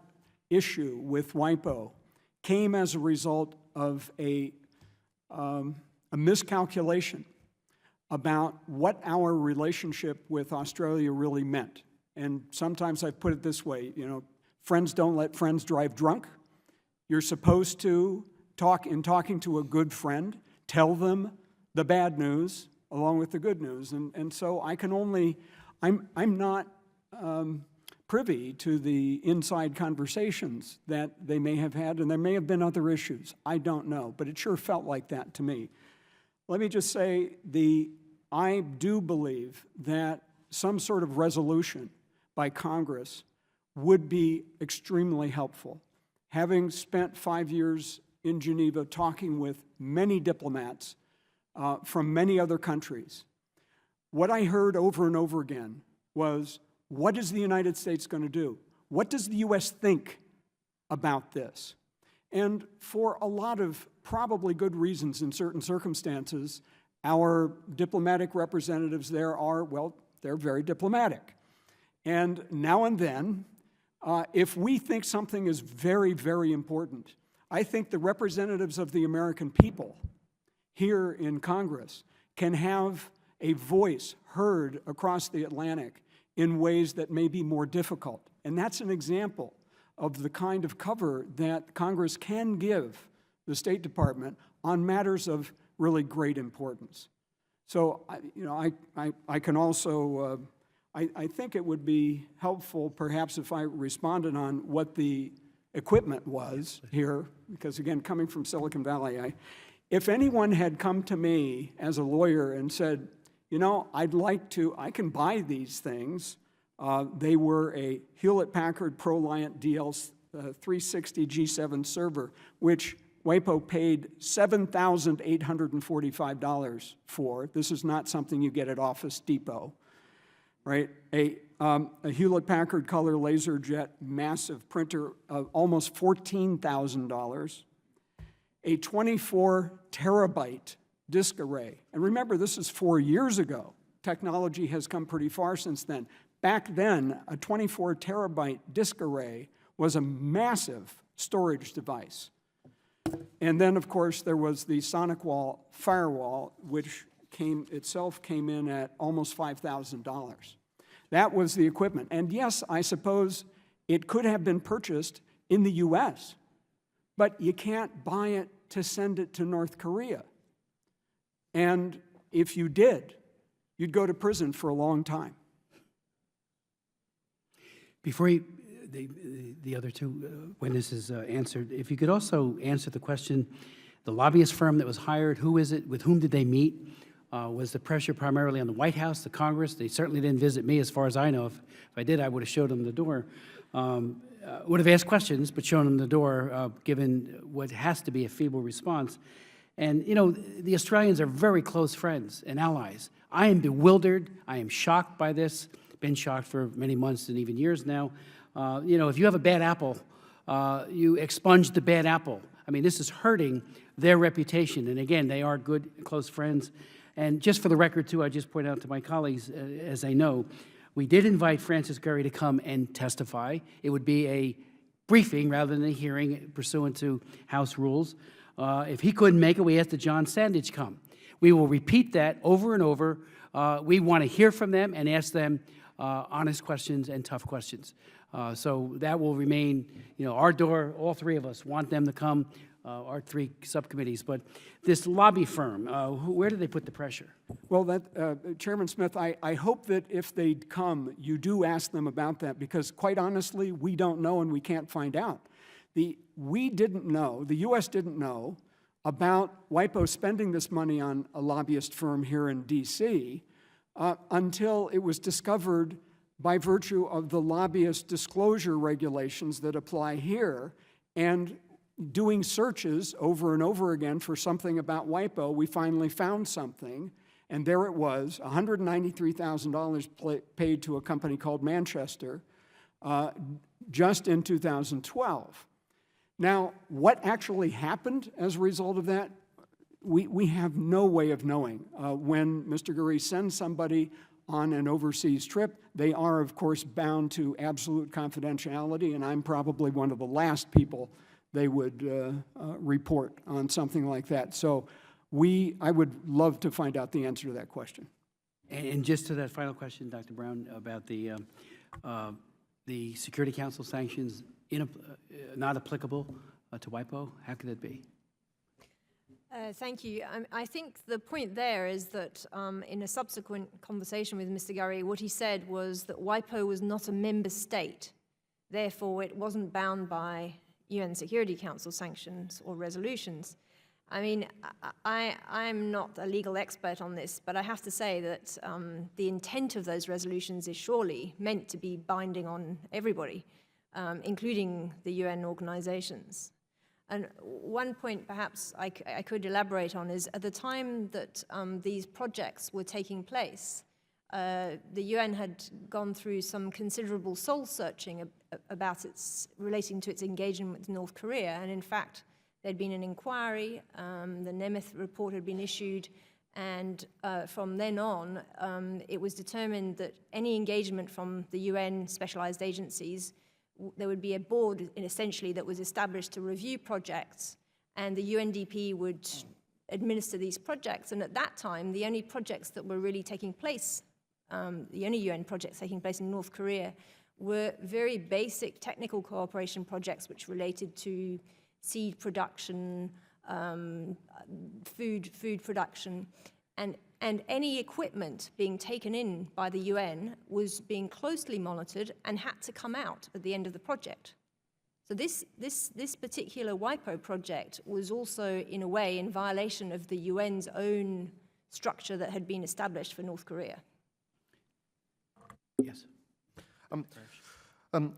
S5: issue with WIPO came as a result of a miscalculation about what our relationship with Australia really meant. And sometimes I've put it this way, you know, friends don't let friends drive drunk. You're supposed to talking to a good friend, tell them the bad news along with the good news. And so I can only, I'm not privy to the inside conversations that they may have had, and there may have been other issues. I don't know, but it sure felt like that to me. Let me just say, I do believe that some sort of resolution by Congress would be extremely helpful. Having spent 5 years in Geneva talking with many diplomats from many other countries, what I heard over and over again was, what is the United States going to do? What does the U.S. think about this? And for a lot of probably good reasons in certain circumstances, our diplomatic representatives there are, well, they're very diplomatic. And now and then, if we think something is very, very important, I think the representatives of the American people here in Congress can have a voice heard across the Atlantic in ways that may be more difficult. And that's an example of the kind of cover that Congress can give the State Department on matters of really great importance. So, I can also, I think it would be helpful perhaps if I responded on what the equipment was here, because again, coming from Silicon Valley, if anyone had come to me as a lawyer and said, you know, I can buy these things. They were a Hewlett-Packard ProLiant DL360 G7 server, which WIPO paid $7,845 for. This is not something you get at Office Depot, right? A Hewlett-Packard Color LaserJet massive printer of almost $14,000. A 24 terabyte disk array. And remember, this is 4 years ago. Technology has come pretty far since then. Back then, a 24 terabyte disk array was a massive storage device. And then, of course, there was the SonicWall firewall, which came in at almost $5,000. That was the equipment. And yes, I suppose it could have been purchased in the US, but you can't buy it to send it to North Korea. And if you did, you'd go to prison for a long time.
S2: Before the other two witnesses answered, if you could also answer the question, the lobbyist firm that was hired, who is it, with whom did they meet? Was the pressure primarily on the White House, the Congress? They certainly didn't visit me, as far as I know. If I did, I would have showed them the door. Would have asked questions, but shown them the door, given what has to be a feeble response. And, you know, the Australians are very close friends and allies. I am bewildered. I am shocked by this. Been shocked for many months and even years now. You know, if you have a bad apple, you expunge the bad apple. I mean, this is hurting their reputation. And again, they are good, close friends. And just for the record, too, I just point out to my colleagues, as they know, we did invite Francis Gurry to come and testify. It would be a briefing rather than a hearing pursuant to House rules. If he couldn't make it, we asked that John Sandage come. We will repeat that over and over. We want to hear from them and ask them honest questions and tough questions. So that will remain, you know, our door. All three of us want them to come, our three subcommittees. But this lobby firm, where do they put the pressure?
S5: Well, Chairman Smith, I hope that if they come, you do ask them about that, because quite honestly, we don't know and we can't find out. We didn't know, the U.S. didn't know about WIPO spending this money on a lobbyist firm here in D.C. Until it was discovered by virtue of the lobbyist disclosure regulations that apply here, and doing searches over and over again for something about WIPO, we finally found something, and there it was, $193,000 paid to a company called Manchester just in 2012. Now, what actually happened as a result of that, we have no way of knowing. When Mr. Gurry sends somebody on an overseas trip, they are, of course, bound to absolute confidentiality, and I'm probably one of the last people they would report on something like that. So I would love to find out the answer to that question.
S2: And just to that final question, Dr. Brown, about the Security Council sanctions not applicable to WIPO, how could that be?
S6: Thank you. I think the point there is that in a subsequent conversation with Mr. Gurry, what he said was that WIPO was not a member state. Therefore, it wasn't bound by UN Security Council sanctions or resolutions. I mean, I'm not a legal expert on this, but I have to say that the intent of those resolutions is surely meant to be binding on everybody, including the UN organizations. And one point perhaps I could elaborate on is at the time that these projects were taking place, the UN had gone through some considerable soul-searching about relating to its engagement with North Korea, and in fact, there'd been an inquiry, the Nemeth report had been issued, and from then on, it was determined that any engagement from the UN specialized agencies, there would be a board, essentially, that was established to review projects, and the UNDP would administer these projects. And at that time, the only projects that were really taking place, the only UN projects taking place in North Korea, were very basic technical cooperation projects which related to seed production, food production, and any equipment being taken in by the UN was being closely monitored and had to come out at the end of the project. So this particular WIPO project was also, in a way, in violation of the UN's own structure that had been established for North Korea.
S2: Yes.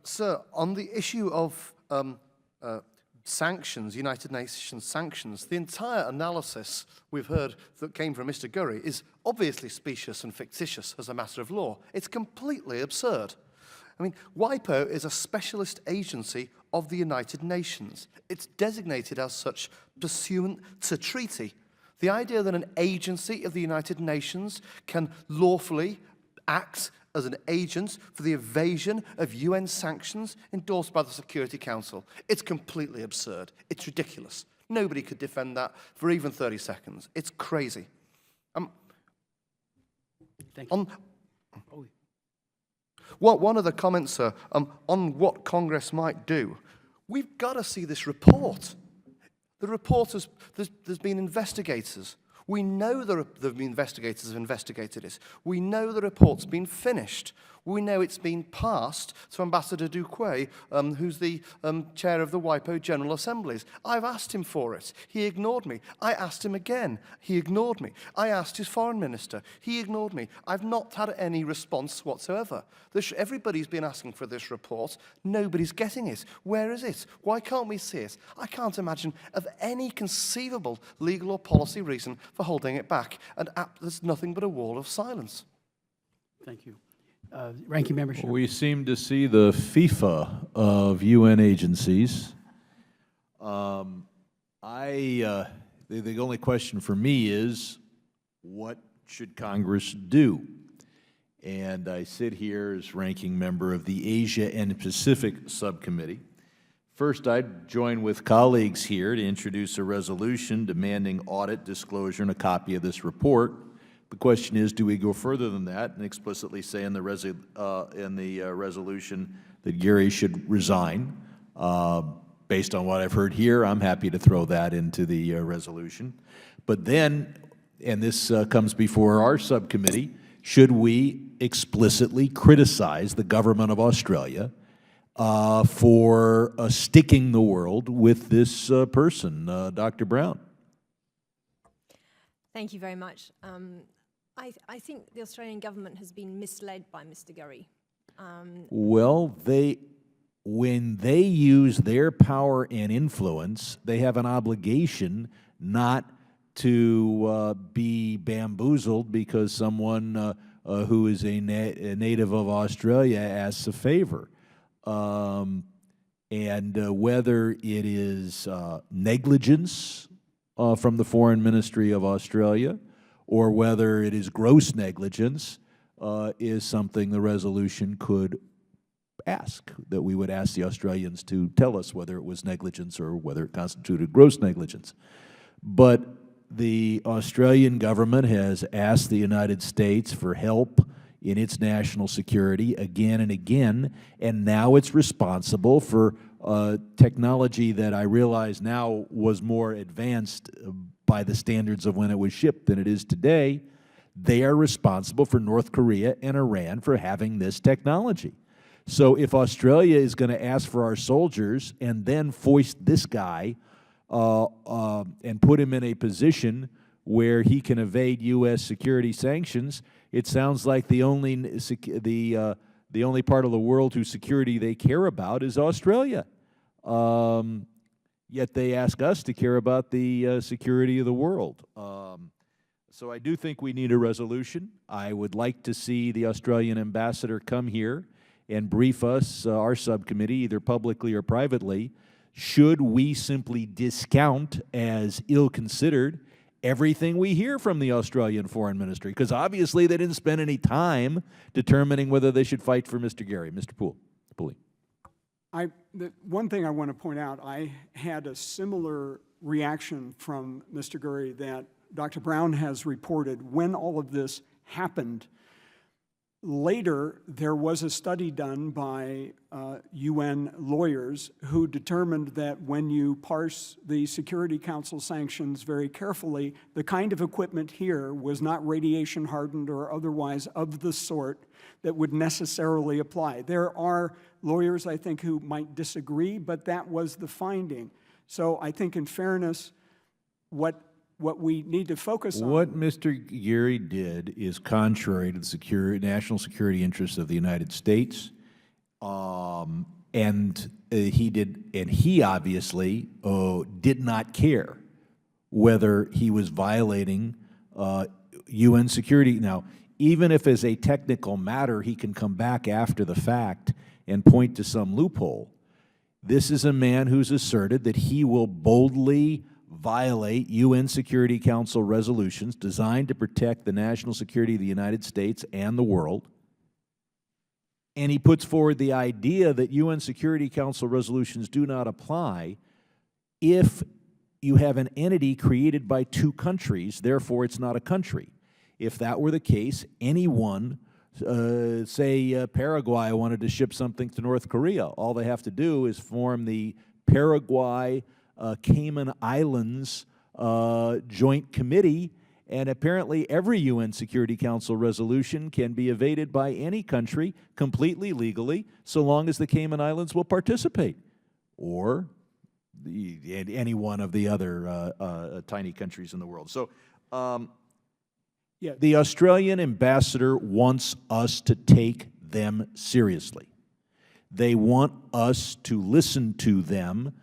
S7: Sir, on the issue of sanctions, United Nations sanctions, the entire analysis we've heard that came from Mr. Gurry is obviously specious and fictitious as a matter of law. It's completely absurd. I mean, WIPO is a specialist agency of the United Nations. It's designated as such pursuant to treaty. The idea that an agency of the United Nations can lawfully act as an agent for the evasion of UN sanctions endorsed by the Security Council. It's completely absurd. It's ridiculous. Nobody could defend that for even 30 seconds. It's crazy.
S2: Thank you.
S7: One of the comments, sir, on what Congress might do. We've got to see this report. The report there's been investigators. We know the investigators have investigated it. We know the report's been finished. We know it's been passed to Ambassador Duque, who's the chair of the WIPO General Assemblies. I've asked him for it. He ignored me. I asked him again. He ignored me. I asked his foreign minister. He ignored me. I've not had any response whatsoever. Everybody's been asking for this report. Nobody's getting it. Where is it? Why can't we see it? I can't imagine of any conceivable legal or policy reason for holding it back. And there's nothing but a wall of silence.
S2: Thank you. Ranking Member Sherman.
S3: We seem to see the FIFA of UN agencies. The only question for me is, what should Congress do? And I sit here as ranking member of the Asia and Pacific Subcommittee. First, I'd join with colleagues here to introduce a resolution demanding audit, disclosure, and a copy of this report. The question is, do we go further than that and explicitly say in the resolution that Gary should resign? Based on what I've heard here, I'm happy to throw that into the resolution. But then, and this comes before our subcommittee, should we explicitly criticize the government of Australia for sticking the world with this person, Dr. Brown?
S6: Thank you very much. I think the Australian government has been misled by Mr. Gurry.
S3: Well, when they use their power and influence, they have an obligation not to be bamboozled because someone who is a native of Australia asks a favor. And whether it is negligence from the Foreign Ministry of Australia, or whether it is gross negligence, is something the resolution could ask, that we would ask the Australians to tell us whether it was negligence or whether it constituted gross negligence. But the Australian government has asked the United States for help in its national security again and again, and now it's responsible for technology that I realize now was more advanced by the standards of when it was shipped than it is today. They are responsible for North Korea and Iran for having this technology. So if Australia is going to ask for our soldiers and then foist this guy and put him in a position where he can evade U.S. security sanctions, it sounds like the only part of the world whose security they care about is Australia. Yet they ask us to care about the security of the world. So I do think we need a resolution. I would like to see the Australian ambassador come here and brief us, our subcommittee, either publicly or privately. Should we simply discount as ill-considered everything we hear from the Australian Foreign Ministry? Because obviously they didn't spend any time determining whether they should fight for Mr. Gary. Mr. Pooley.
S5: The one thing I want to point out, I had a similar reaction from Mr. Gary that Dr. Brown has reported when all of this happened. Later, there was a study done by UN lawyers who determined that when you parse the Security Council sanctions very carefully, the kind of equipment here was not radiation hardened or otherwise of the sort that would necessarily apply. There are lawyers, I think, who might disagree, but that was the finding. So I think in fairness, what we need to focus on.
S3: What Mr. Gary did is contrary to the national security interests of the United States, and he obviously did not care whether he was violating UN security. Now, even if as a technical matter he can come back after the fact and point to some loophole, this is a man who's asserted that he will boldly violate UN Security Council resolutions designed to protect the national security of the United States and the world. And he puts forward the idea that UN Security Council resolutions do not apply if you have an entity created by two countries, therefore it's not a country. If that were the case, anyone, say Paraguay wanted to ship something to North Korea, all they have to do is form the Paraguay Cayman Islands Joint Committee, and apparently every UN Security Council resolution can be evaded by any country completely legally, so long as the Cayman Islands will participate, or any one of the other tiny countries in the world. So the Australian ambassador wants us to take them seriously. They want us to listen to them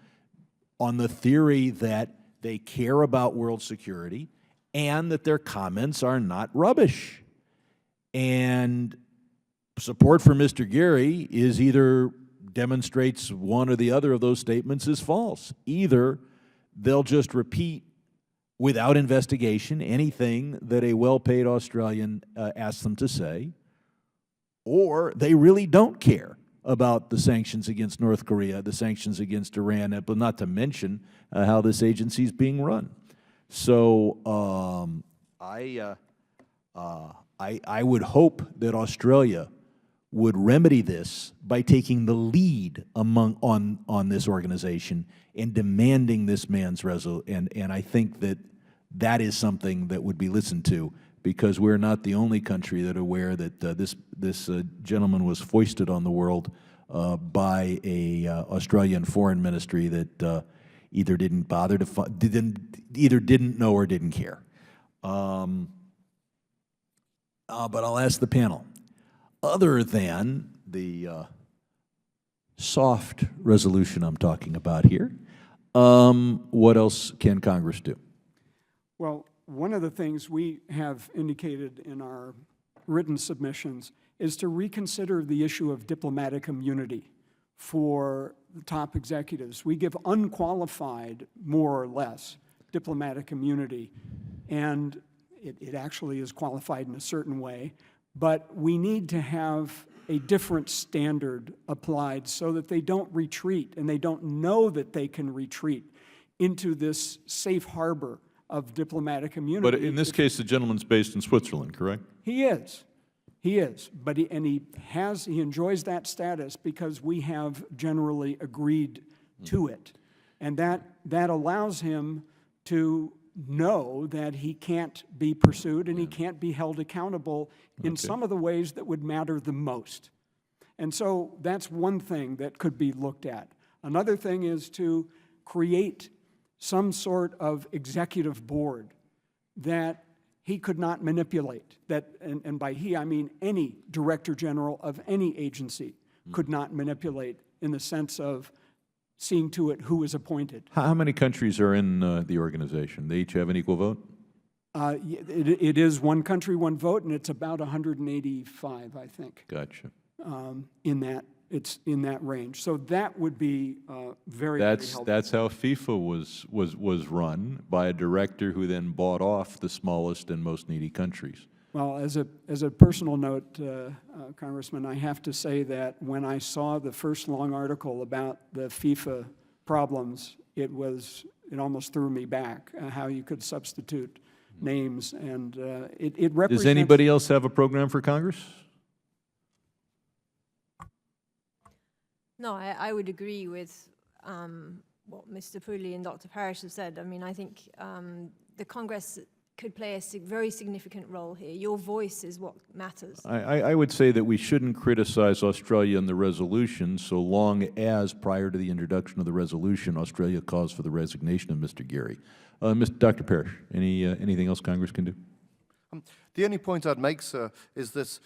S3: on the theory that they care about world security and that their comments are not rubbish. And support for Mr. Gary is either demonstrates one or the other of those statements is false. Either they'll just repeat without investigation anything that a well-paid Australian asks them to say, or they really don't care about the sanctions against North Korea, the sanctions against Iran, but not to mention how this agency is being run. So I would hope that Australia would remedy this by taking the lead on this organization and demanding this man's resolution. And I think that is something that would be listened to, because we're not the only country that are aware that this gentleman was foisted on the world by a Australian foreign ministry that either didn't bother to either didn't know or didn't care. But I'll ask the panel, other than the soft resolution I'm talking about here, what else can Congress do?
S5: Well, one of the things we have indicated in our written submissions is to reconsider the issue of diplomatic immunity for the top executives. We give unqualified, more or less, diplomatic immunity, and it actually is qualified in a certain way, but we need to have a different standard applied so that they don't retreat and they don't know that they can retreat into this safe harbor of diplomatic immunity.
S3: But in this case, the gentleman's based in Switzerland, correct?
S5: He is. He is. But he enjoys that status because we have generally agreed to it. And that allows him to know that he can't be pursued and he can't be held accountable in some of the ways that would matter the most. And so that's one thing that could be looked at. Another thing is to create some sort of executive board that he could not manipulate. And by he, I mean any director general of any agency could not manipulate in the sense of seeing to it who is appointed.
S3: How many countries are in the organization? They each have an equal vote?
S5: It is one country, one vote, and it's about 185, I think.
S3: Gotcha.
S5: It's in that range. So that would be very helpful.
S3: That's how FIFA was run, by a director who then bought off the smallest and most needy countries.
S5: Well, as a personal note, Congressman, I have to say that when I saw the first long article about the FIFA problems, it almost threw me back, how you could substitute names, and it represents...
S3: Does anybody else have a program for Congress?
S6: No, I would agree with what Mr. Pooley and Dr. Parish have said. I mean, I think the Congress could play a very significant role here. Your voice is what matters.
S3: I would say that we shouldn't criticize Australia in the resolution so long as, prior to the introduction of the resolution, Australia calls for the resignation of Mr. Gary. Dr. Parish, anything else Congress can do?
S7: The only point I'd make, sir, is that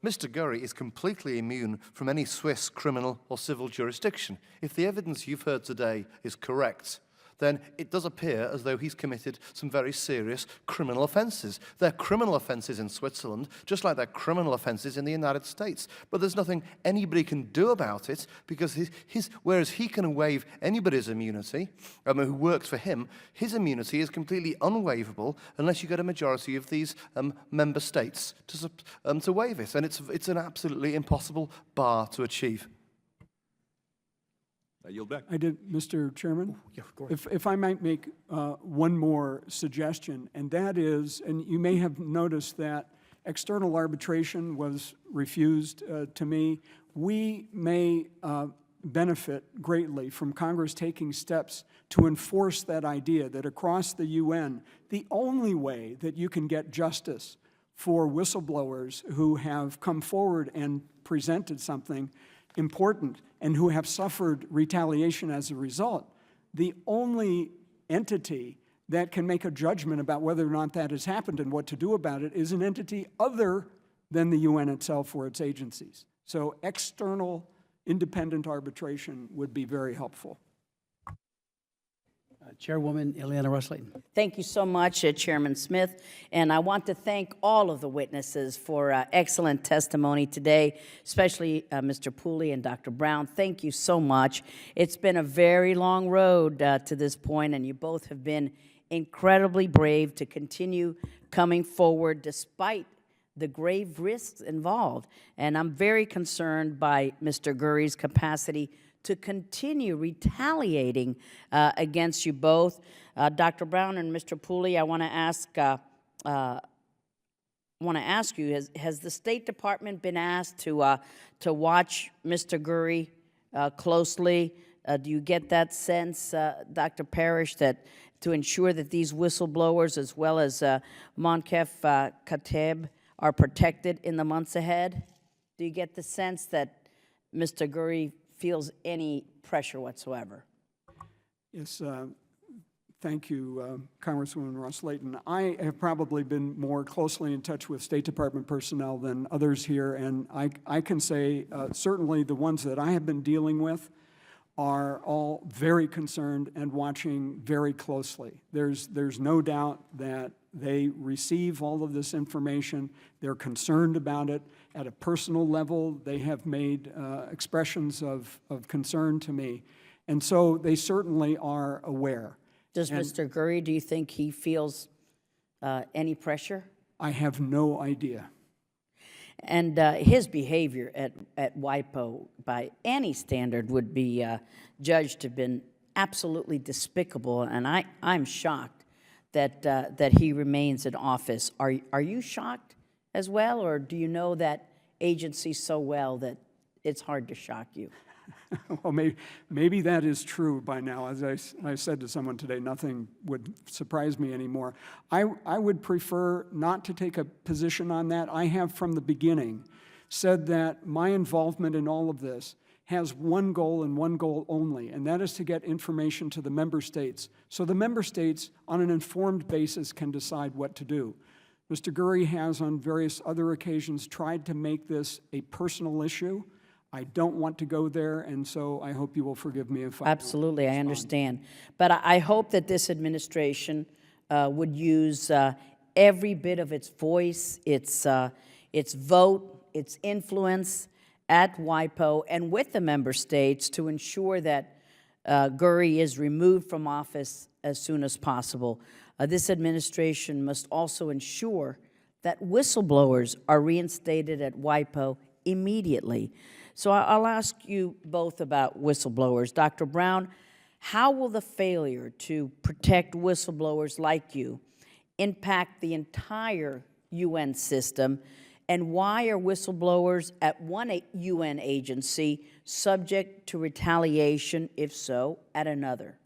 S7: Mr. Gurry is completely immune from any Swiss criminal or civil jurisdiction. If the evidence you've heard today is correct, then it does appear as though he's committed some very serious criminal offences. They're criminal offences in Switzerland, just like they're criminal offences in the United States. But there's nothing anybody can do about it, because whereas he can waive anybody's immunity, who worked for him, his immunity is completely unwaivable unless you get a majority of these member states to waive it. And it's an absolutely impossible bar to achieve.
S3: I yield back.
S5: I did, Mr. Chairman?
S7: Yeah, go ahead.
S5: If I might make one more suggestion, and that is, and you may have noticed that external arbitration was refused to me. We may benefit greatly from Congress taking steps to enforce that idea that across the UN, the only way that you can get justice for whistleblowers who have come forward and presented something important and who have suffered retaliation as a result, the only entity that can make a judgment about whether or not that has happened and what to do about it is an entity other than the UN itself or its agencies. So external independent arbitration would be very helpful.
S2: Chairwoman Ileana Ros-Lehtinen.
S1: Thank you so much, Chairman Smith. And I want to thank all of the witnesses for excellent testimony today, especially Mr. Pooley and Dr. Brown. Thank you so much. It's been a very long road to this point, and you both have been incredibly brave to continue coming forward despite the grave risks involved. And I'm very concerned by Mr. Gurry's capacity to continue retaliating against you both. Dr. Brown and Mr. Pooley, I want to ask you, has the State Department been asked to watch Mr. Gurry closely? Do you get that sense, Dr. Parish, that to ensure that these whistleblowers, as well as Monkef Kateb, are protected in the months ahead? Do you get the sense that Mr. Gurry feels any pressure whatsoever?
S5: Yes, thank you, Congresswoman Ros-Lehtinen. I have probably been more closely in touch with State Department personnel than others here, and I can say certainly the ones that I have been dealing with are all very concerned and watching very closely. There's no doubt that they receive all of this information. They're concerned about it. At a personal level, they have made expressions of concern to me. And so they certainly are aware.
S1: Does Mr. Gurry, do you think he feels any pressure?
S5: I have no idea.
S1: And his behavior at WIPO, by any standard, would be judged to have been absolutely despicable. And I'm shocked that he remains in office. Are you shocked as well, or do you know that agency so well that it's hard to shock you?
S5: Well, maybe that is true by now. As I said to someone today, nothing would surprise me anymore. I would prefer not to take a position on that. I have from the beginning said that my involvement in all of this has one goal and one goal only, and that is to get information to the member states, so the member states, on an informed basis, can decide what to do. Mr. Gurry has, on various other occasions, tried to make this a personal issue. I don't want to go there, and so I hope you will forgive me if I
S1: Absolutely, I understand. But I hope that this administration would use every bit of its voice, its vote, its influence at WIPO and with the member states to ensure that Gurry is removed from office as soon as possible. This administration must also ensure that whistleblowers are reinstated at WIPO immediately. So I'll ask you both about whistleblowers. Dr. Brown, how will the failure to protect whistleblowers like you impact the entire UN system, and why are whistleblowers at one UN agency subject to retaliation, if so, at another?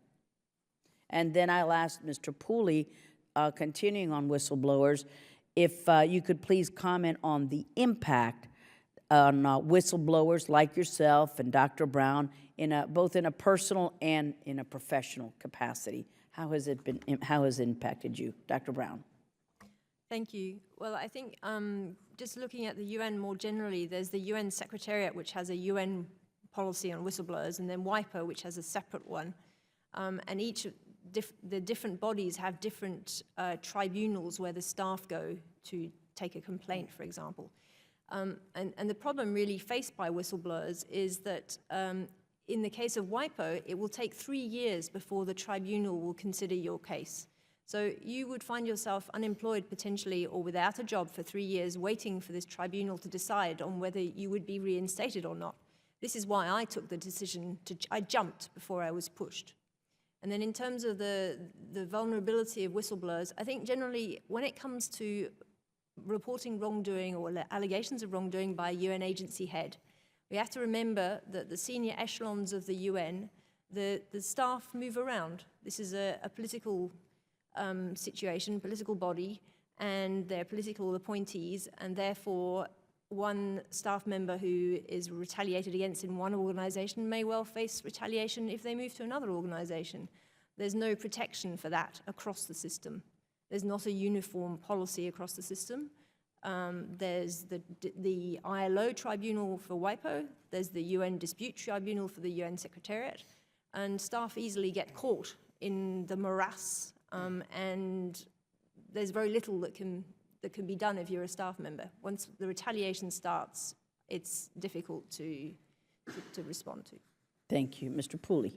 S1: And then I'll ask Mr. Pooley, continuing on whistleblowers, if you could please comment on the impact on whistleblowers like yourself and Dr. Brown, both in a personal and in a professional capacity. How has it impacted you? Dr. Brown.
S6: Thank you. Well, I think just looking at the UN more generally, there's the UN Secretariat, which has a UN policy on whistleblowers, and then WIPO, which has a separate one. And each of the different bodies have different tribunals where the staff go to take a complaint, for example. And the problem really faced by whistleblowers is that in the case of WIPO, it will take 3 years before the tribunal will consider your case. So you would find yourself unemployed potentially or without a job for 3 years waiting for this tribunal to decide on whether you would be reinstated or not. This is why I took the decision I jumped before I was pushed. And then in terms of the vulnerability of whistleblowers, I think generally when it comes to reporting wrongdoing or allegations of wrongdoing by a UN agency head, we have to remember that the senior echelons of the UN, the staff move around. This is a political situation, political body, and they're political appointees, and therefore one staff member who is retaliated against in one organization may well face retaliation if they move to another organization. There's no protection for that across the system. There's not a uniform policy across the system. There's the ILO tribunal for WIPO, there's the UN dispute tribunal for the UN Secretariat, and staff easily get caught in the morass, and there's very little that can be done if you're a staff member. Once the retaliation starts, it's difficult to respond to.
S1: Thank you. Mr. Pooley.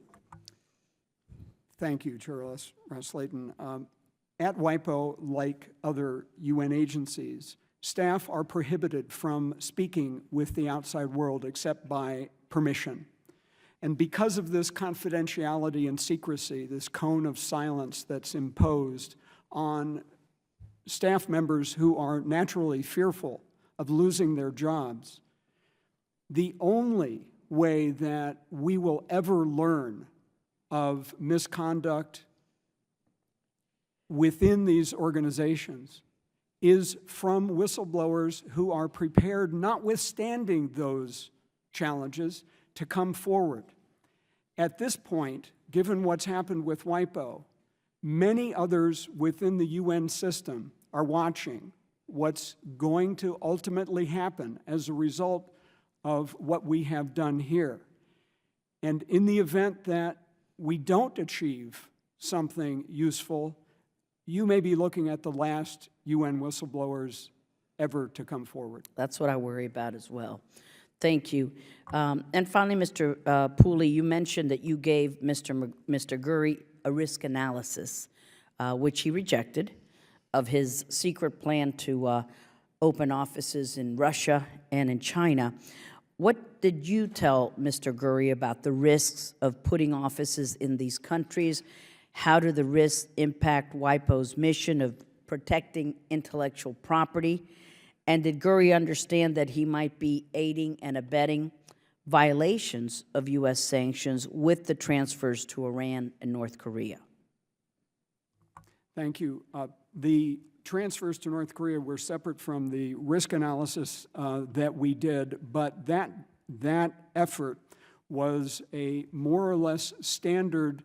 S5: Thank you, Chair Ros-Lehtinen. At WIPO, like other UN agencies, staff are prohibited from speaking with the outside world except by permission. And because of this confidentiality and secrecy, this cone of silence that's imposed on staff members who are naturally fearful of losing their jobs, the only way that we will ever learn of misconduct within these organizations is from whistleblowers who are prepared, notwithstanding those challenges, to come forward. At this point, given what's happened with WIPO, many others within the UN system are watching what's going to ultimately happen as a result of what we have done here. And in the event that we don't achieve something useful, you may be looking at the last UN whistleblowers ever to come forward.
S1: That's what I worry about as well. Thank you. And finally, Mr. Pooley, you mentioned that you gave Mr. Gurry a risk analysis, which he rejected, of his secret plan to open offices in Russia and in China. What did you tell Mr. Gurry about the risks of putting offices in these countries? How do the risks impact WIPO's mission of protecting intellectual property? And did Guri understand that he might be aiding and abetting violations of U.S. sanctions with the transfers to Iran and North Korea?
S5: Thank you. The transfers to North Korea were separate from the risk analysis that we did, but that effort was a more or less standard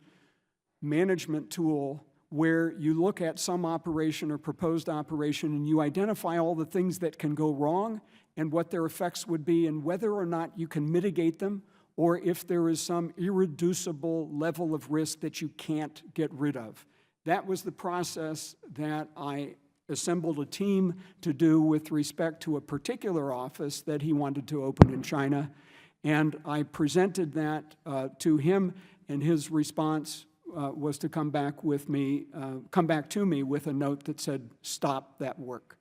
S5: management tool where you look at some operation or proposed operation and you identify all the things that can go wrong and what their effects would be and whether or not you can mitigate them or if there is some irreducible level of risk that you can't get rid of. That was the process that I assembled a team to do with respect to a particular office that he wanted to open in China. And I presented that to him, and his response was to come back to me with a note that said, "Stop that work."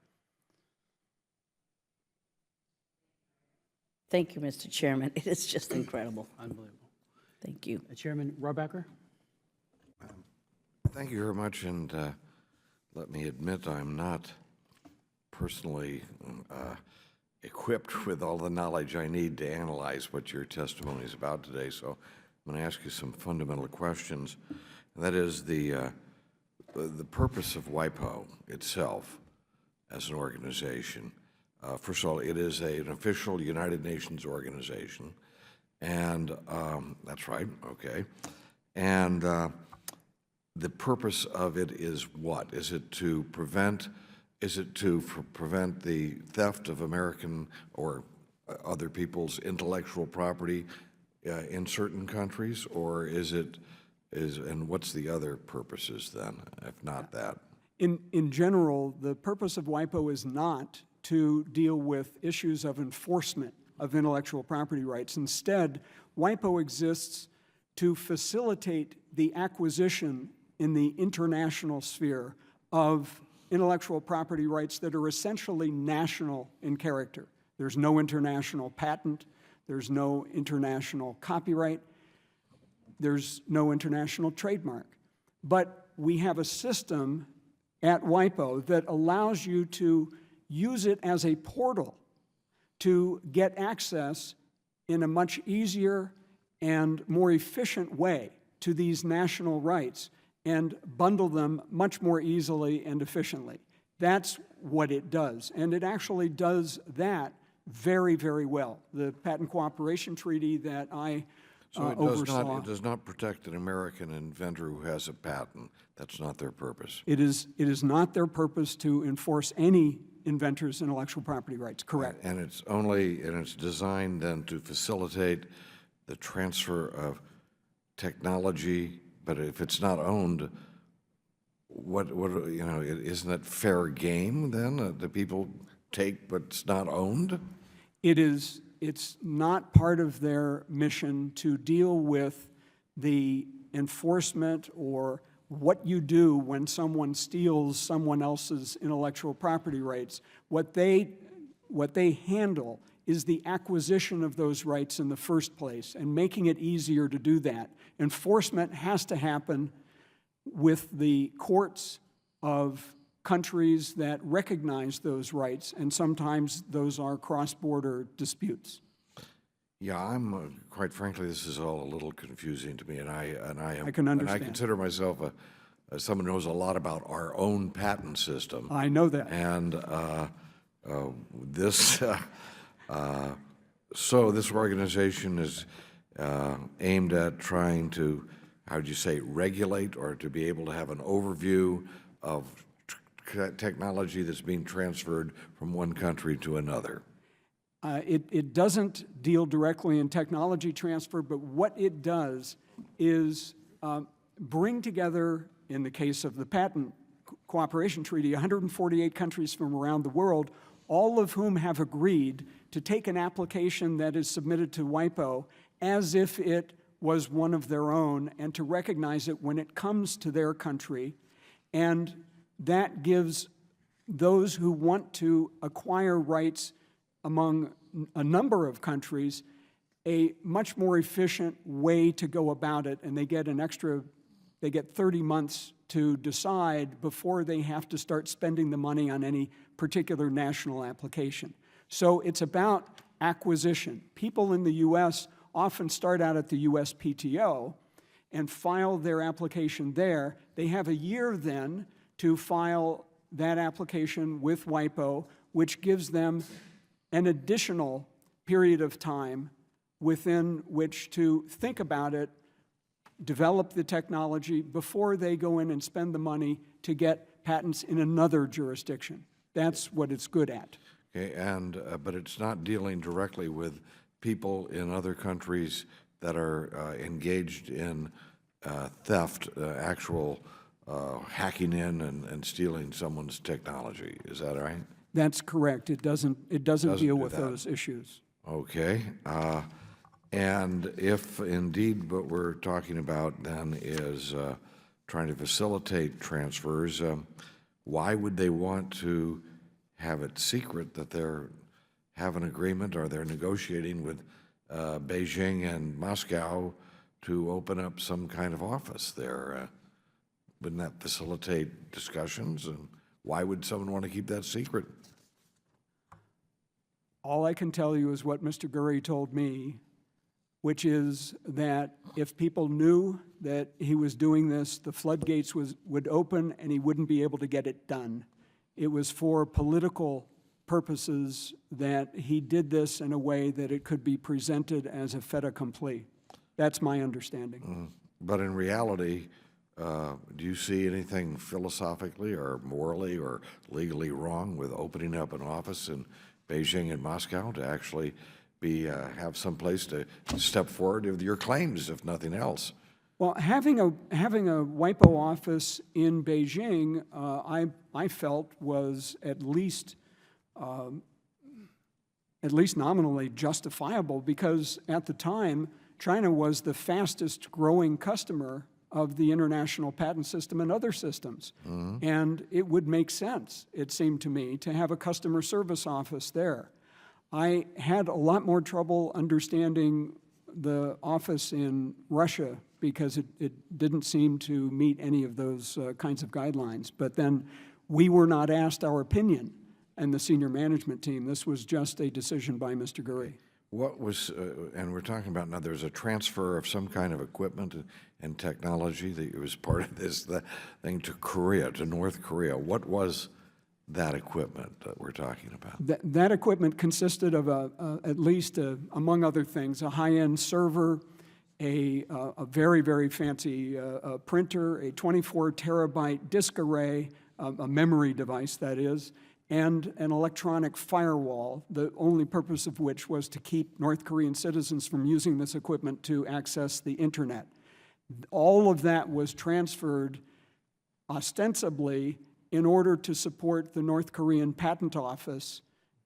S1: Thank you, Mr. Chairman. It is just incredible.
S2: Unbelievable.
S1: Thank you.
S2: Chairman Rohrbacher?
S8: Thank you very much, and let me admit I'm not personally equipped with all the knowledge I need to analyze what your testimony is about today, so I'm going to ask you some fundamental questions. And that is the purpose of WIPO itself as an organization. First of all, it is an official United Nations organization, and that's right, okay. And the purpose of it is what? Is it to prevent the theft of American or other people's intellectual property in certain countries, or and what's the other purposes then, if not that?
S5: In general, the purpose of WIPO is not to deal with issues of enforcement of intellectual property rights. Instead, WIPO exists to facilitate the acquisition in the international sphere of intellectual property rights that are essentially national in character. There's no international patent, there's no international copyright, there's no international trademark. But we have a system at WIPO that allows you to use it as a portal to get access in a much easier and more efficient way to these national rights and bundle them much more easily and efficiently. That's what it does, and it actually does that very, very well. The Patent Cooperation Treaty that I oversaw.
S8: It does not protect an American inventor who has a patent. That's not their purpose.
S5: It is not their purpose to enforce any inventor's intellectual property rights, correct.
S8: And it's designed then to facilitate the transfer of technology, but if it's not owned, isn't it fair game then that people take but it's not owned?
S5: It's not part of their mission to deal with the enforcement or what you do when someone steals someone else's intellectual property rights. What they handle is the acquisition of those rights in the first place and making it easier to do that. Enforcement has to happen with the courts of countries that recognize those rights, and sometimes those are cross-border disputes.
S8: Yeah, quite frankly, this is all a little confusing to me, and I
S5: can understand.
S8: And I consider myself someone who knows a lot about our own patent system.
S5: I know that.
S8: And so this organization is aimed at trying to, how would you say, regulate or to be able to have an overview of technology that's being transferred from one country to another.
S5: It doesn't deal directly in technology transfer, but what it does is bring together, in the case of the Patent Cooperation Treaty, 148 countries from around the world, all of whom have agreed to take an application that is submitted to WIPO as if it was one of their own and to recognize it when it comes to their country. And that gives those who want to acquire rights among a number of countries a much more efficient way to go about it, and they get an extra They get 30 months to decide before they have to start spending the money on any particular national application. So it's about acquisition. People in the U.S. often start out at the USPTO and file their application there. They have a year then to file that application with WIPO, which gives them an additional period of time within which to think about it, develop the technology before they go in and spend the money to get patents in another jurisdiction. That's what it's good at.
S8: Okay, and, but it's not dealing directly with people in other countries that are engaged in theft, actual hacking in and stealing someone's technology. Is that right?
S5: That's correct. It doesn't deal
S8: do
S5: with
S8: that.
S5: those issues.
S8: Okay. And if indeed what we're talking about then is trying to facilitate transfers, why would they want to have it secret that they're have an agreement or they're negotiating with Beijing and Moscow to open up some kind of office there? Wouldn't that facilitate discussions? And why would someone want to keep that secret?
S5: All I can tell you is what Mr. Gurry told me, which is that if people knew that he was doing this, the floodgates would open and he wouldn't be able to get it done. It was for political purposes that he did this in a way that it could be presented as a fait accompli. That's my understanding.
S8: But in reality, do you see anything philosophically or morally or legally wrong with opening up an office in Beijing and Moscow to actually have some place to step forward with your claims, if nothing else?
S5: Well, having a WIPO office in Beijing, I felt was at least nominally justifiable, because at the time China was the fastest growing customer of the international patent system and other systems. And it would make sense, it seemed to me, to have a customer service office there. I had a lot more trouble understanding the office in Russia because it didn't seem to meet any of those kinds of guidelines. But then we were not asked our opinion and the senior management team. This was just a decision by Mr. Gurry.
S8: What was, and we're talking about now, there's a transfer of some kind of equipment and technology that was part of this thing to Korea, to North Korea. What was that equipment that we're talking about?
S5: That equipment consisted of at least, among other things, a high-end server, a very, very fancy printer, a 24 terabyte disk array, a memory device that is, and an electronic firewall, the only purpose of which was to keep North Korean citizens from using this equipment to access the internet. All of that was transferred ostensibly in order to support the North Korean Patent Office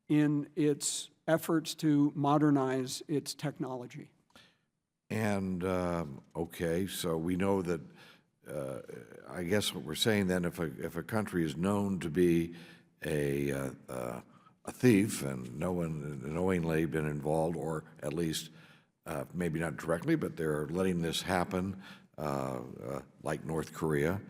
S5: in its efforts to modernize its technology.
S8: And, okay, so we know that, I guess what we're saying then, if a country is known to be a thief and no one knowingly been involved, or at least maybe not directly, but they're letting this happen, like North Korea,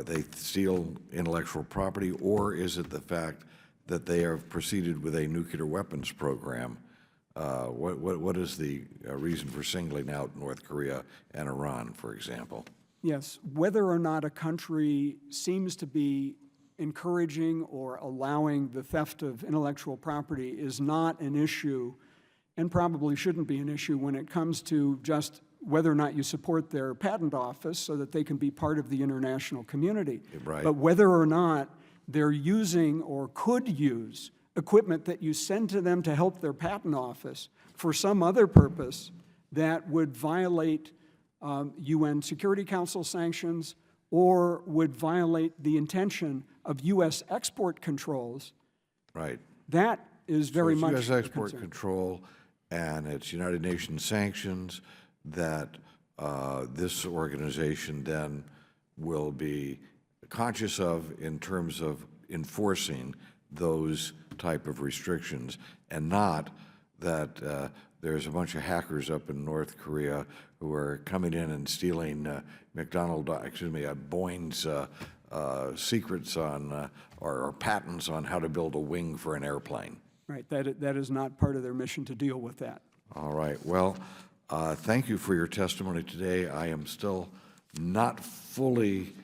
S8: they steal intellectual property, or is it the fact that they have proceeded with a nuclear weapons program? What is the reason for singling out North Korea and Iran, for example?
S5: Yes, whether or not a country seems to be encouraging or allowing the theft of intellectual property is not an issue, and probably shouldn't be an issue when it comes to just whether or not you support their patent office so that they can be part of the international community.
S8: Right.
S5: But whether or not they're using or could use equipment that you send to them to help their patent office for some other purpose that would violate UN Security Council sanctions or would violate the intention of U.S. export controls,
S8: Right.
S5: that is very much
S8: U.S.
S5: a
S8: export
S5: concern.
S8: control, and it's United Nations sanctions that this organization then will be conscious of in terms of enforcing those type of restrictions, and not that there's a bunch of hackers up in North Korea who are coming in and stealing Boeing's secrets on, or patents on how to build a wing for an airplane.
S5: Right, that is not part of their mission to deal with that.
S8: All right, well, thank you for your testimony today. I am still not fully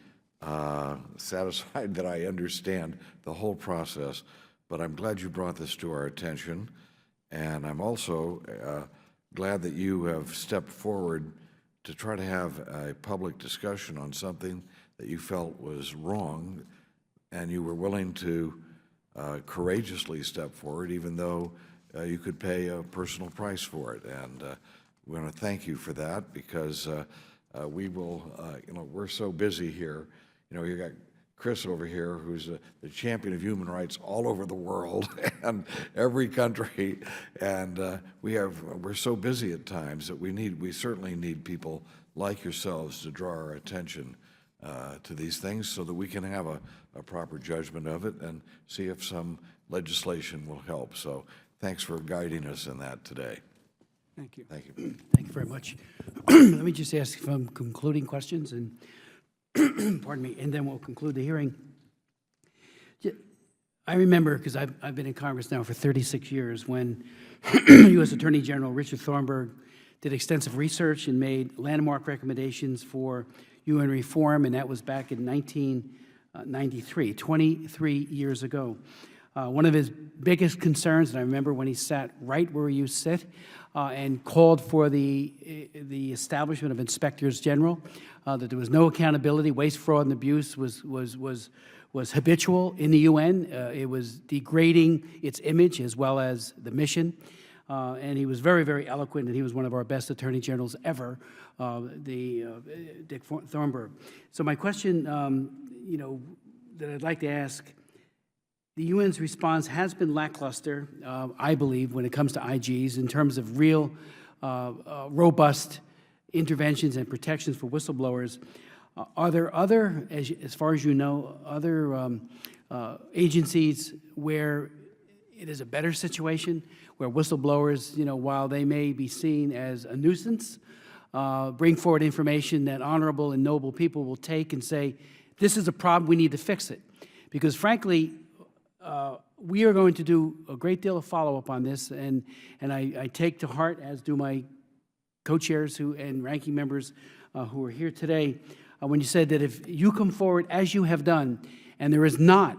S8: satisfied that I understand the whole process, but I'm glad you brought this to our attention. And I'm also glad that you have stepped forward to try to have a public discussion on something that you felt was wrong, and you were willing to courageously step forward, even though you could pay a personal price for it. And we want to thank you for that, because we will, we're so busy here. You got Chris over here, who's the champion of human rights all over the world and every country, and we're so busy at times that we certainly need people like yourselves to draw our attention to these things, so that we can have a proper judgment of it and see if some legislation will help. So thanks for guiding us in that today.
S5: Thank you.
S8: Thank you.
S2: Thank you very much. Let me just ask some concluding questions, and pardon me, and then we'll conclude the hearing. I remember, because I've been in Congress now for 36 years, when U.S. Attorney General Richard Thornburgh did extensive research and made landmark recommendations for UN reform, and that was back in 1993, 23 years ago. One of his biggest concerns, and I remember when he sat right where you sit, and called for the establishment of inspectors general, that there was no accountability. Waste, fraud, and abuse was habitual in the UN. It was degrading its image as well as the mission. And he was very, very eloquent, and he was one of our best attorney generals ever, Dick Thornburgh. So my question, that I'd like to ask, the UN's response has been lackluster, I believe, when it comes to IGs in terms of real, robust interventions and protections for whistleblowers. Are there other, as far as you know, other agencies where it is a better situation, where whistleblowers, while they may be seen as a nuisance, bring forward information that honorable and noble people will take and say, this is a problem, we need to fix it? Because frankly, we are going to do a great deal of follow-up on this, and I take to heart, as do my co-chairs and ranking members who are here today, when you said that if you come forward as you have done, and there is not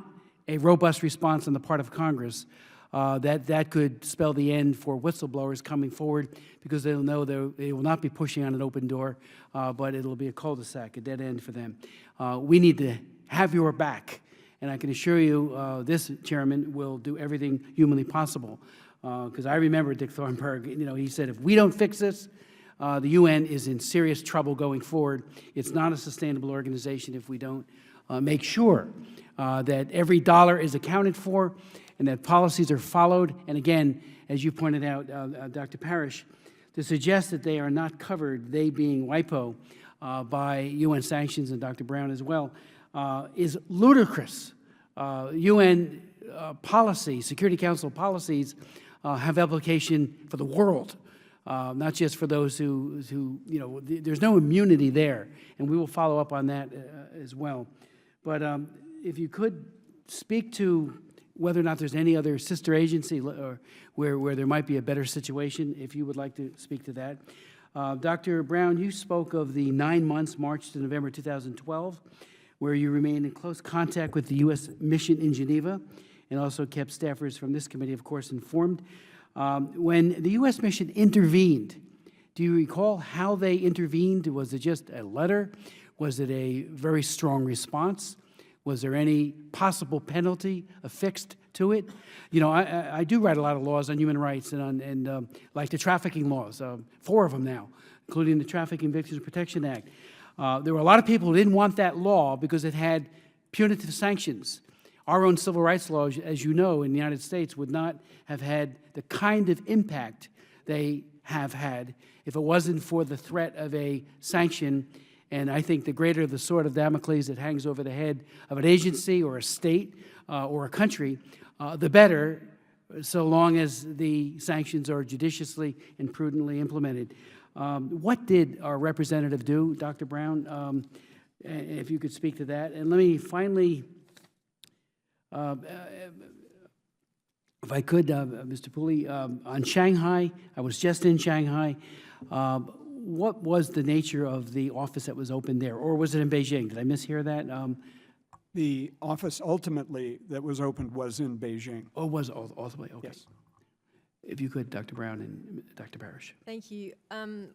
S2: a robust response on the part of Congress, that could spell the end for whistleblowers coming forward, because they'll know they will not be pushing on an open door, but it'll be a cul-de-sac, a dead end for them. We need to have your back. And I can assure you, this chairman will do everything humanly possible. Because I remember Dick Thornburgh, he said, if we don't fix this, the UN is in serious trouble going forward. It's not a sustainable organization if we don't make sure that every dollar is accounted for and that policies are followed. And again, as you pointed out, Dr. Parish, to suggest that they are not covered, they being WIPO, by UN sanctions, and Dr. Brown as well, is ludicrous. UN policy, Security Council policies, have application for the world, not just for those who there's no immunity there, and we will follow up on that as well. But if you could speak to whether or not there's any other sister agency or where there might be a better situation, if you would like to speak to that. Dr. Brown, you spoke of the 9 months, March to November 2012, where you remained in close contact with the U.S. mission in Geneva, and also kept staffers from this committee, of course, informed. When the U.S. mission intervened, do you recall how they intervened? Was it just a letter? Was it a very strong response? Was there any possible penalty affixed to it? I do write a lot of laws on human rights and like the trafficking laws, 4 of them now, including the Trafficking Victims Protection Act. There were a lot of people who didn't want that law because it had punitive sanctions. Our own civil rights laws, as you know, in the United States would not have had the kind of impact they have had if it wasn't for the threat of a sanction. And I think the greater the sword of Damocles that hangs over the head of an agency or a state or a country, the better so long as the sanctions are judiciously and prudently implemented. What did our representative do, Dr. Brown? If you could speak to that. And let me finally, if I could, Mr. Pooley, on Shanghai, I was just in Shanghai. What was the nature of the office that was opened there? Or was it in Beijing? Did I mishear that?
S5: The office ultimately that was opened was in Beijing.
S2: Oh, was ultimately? Okay.
S5: Yes.
S2: If you could, Dr. Brown and Dr. Parish.
S6: Thank you.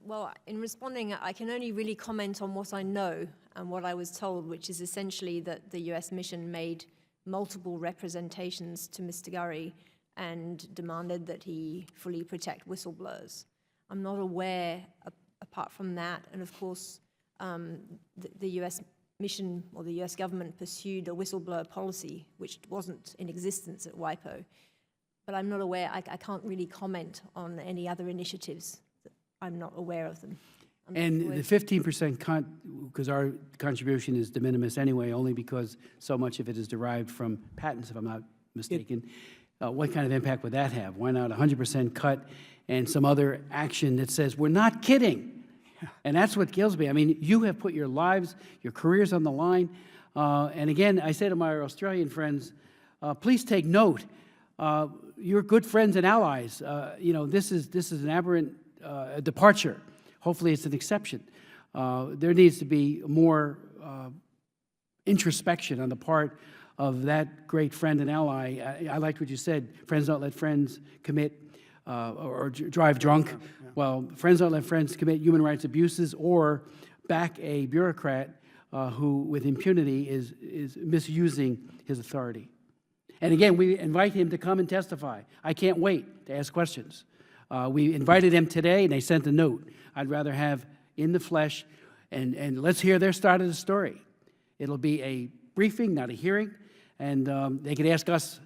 S6: Well, in responding, I can only really comment on what I know and what I was told, which is essentially that the US mission made multiple representations to Mr. Gurry and demanded that he fully protect whistleblowers. I'm not aware, apart from that, and of course, the US mission or the US government pursued a whistleblower policy, which wasn't in existence at WIPO. But I'm not aware, I can't really comment on any other initiatives. I'm not aware of them.
S2: And the 15% because our contribution is de minimis anyway, only because so much of it is derived from patents, if I'm not mistaken. What kind of impact would that have? Why not 100% cut and some other action that says, we're not kidding? And that's what kills me. I mean, you have put your lives, your careers on the line. And again, I say to my Australian friends, please take note. You're good friends and allies. You know, this is an aberrant departure. Hopefully it's an exception. There needs to be more introspection on the part of that great friend and ally. I liked what you said, friends don't let friends commit or drive drunk. Yeah. Well, friends don't let friends commit human rights abuses or back a bureaucrat who, with impunity, is misusing his authority. And again, we invite him to come and testify. I can't wait to ask questions. We invited him today, and they sent a note. I'd rather have in the flesh, and let's hear their side of the story. It'll be a briefing, not a hearing, and they can ask us,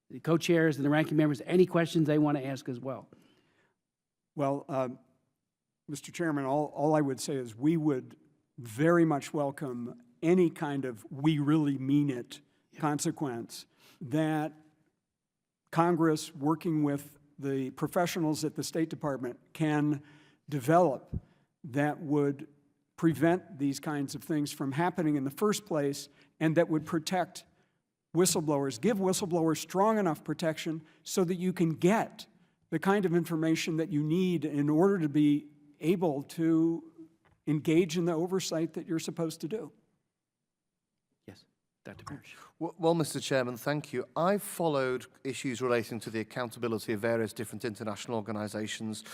S2: the co-chairs and the ranking members, any questions they want to ask as well.
S5: Well, Mr. Chairman, all I would say is we would very much welcome any kind of we really mean it consequence that Congress, working with the professionals at the State Department, can develop that would prevent these kinds of things from happening in the first place and that would protect whistleblowers, give whistleblowers strong enough protection so that you can get the kind of information that you need in order to be able to engage in the oversight that you're supposed to do.
S2: Yes, Dr. Parish.
S7: Well, Mr. Chairman, thank you. I've followed issues relating to the accountability of various different international organizations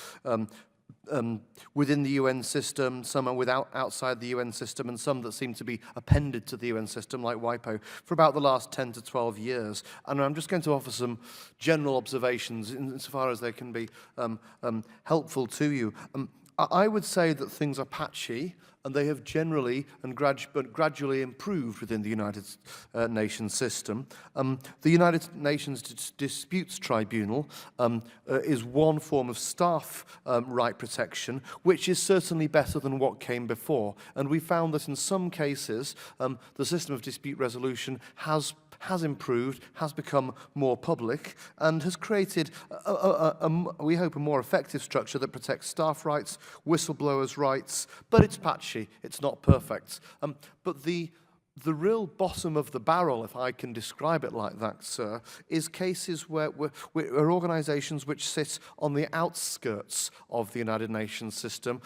S7: within the UN system, some are outside the UN system, and some that seem to be appended to the UN system, like WIPO, for about the last 10 to 12 years. And I'm just going to offer some general observations insofar as they can be helpful to you. I would say that things are patchy, and they have generally and gradually improved within the United Nations system. The United Nations Disputes Tribunal is one form of staff right protection, which is certainly better than what came before. And we found that in some cases, the system of dispute resolution has improved, has become more public, and has created, we hope, a more effective structure that protects staff rights, whistleblowers' rights, but it's patchy, it's not perfect. But the real bottom of the barrel, if I can describe it like that, sir, is cases where organizations which sit on the outskirts of the United Nations system,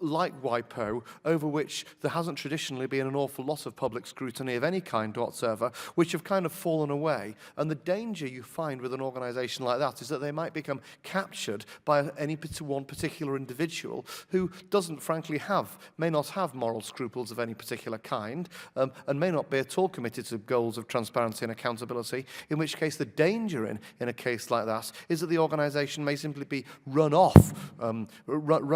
S7: like WIPO, over which there hasn't traditionally been an awful lot of public scrutiny of any kind whatsoever, which have kind of fallen away. And the danger you find with an organization like that is that they might become captured by one particular individual who doesn't, frankly, may not have moral scruples of any particular kind, and may not be at all committed to goals of transparency and accountability, in which case the danger in a case like that is that the organization may simply be run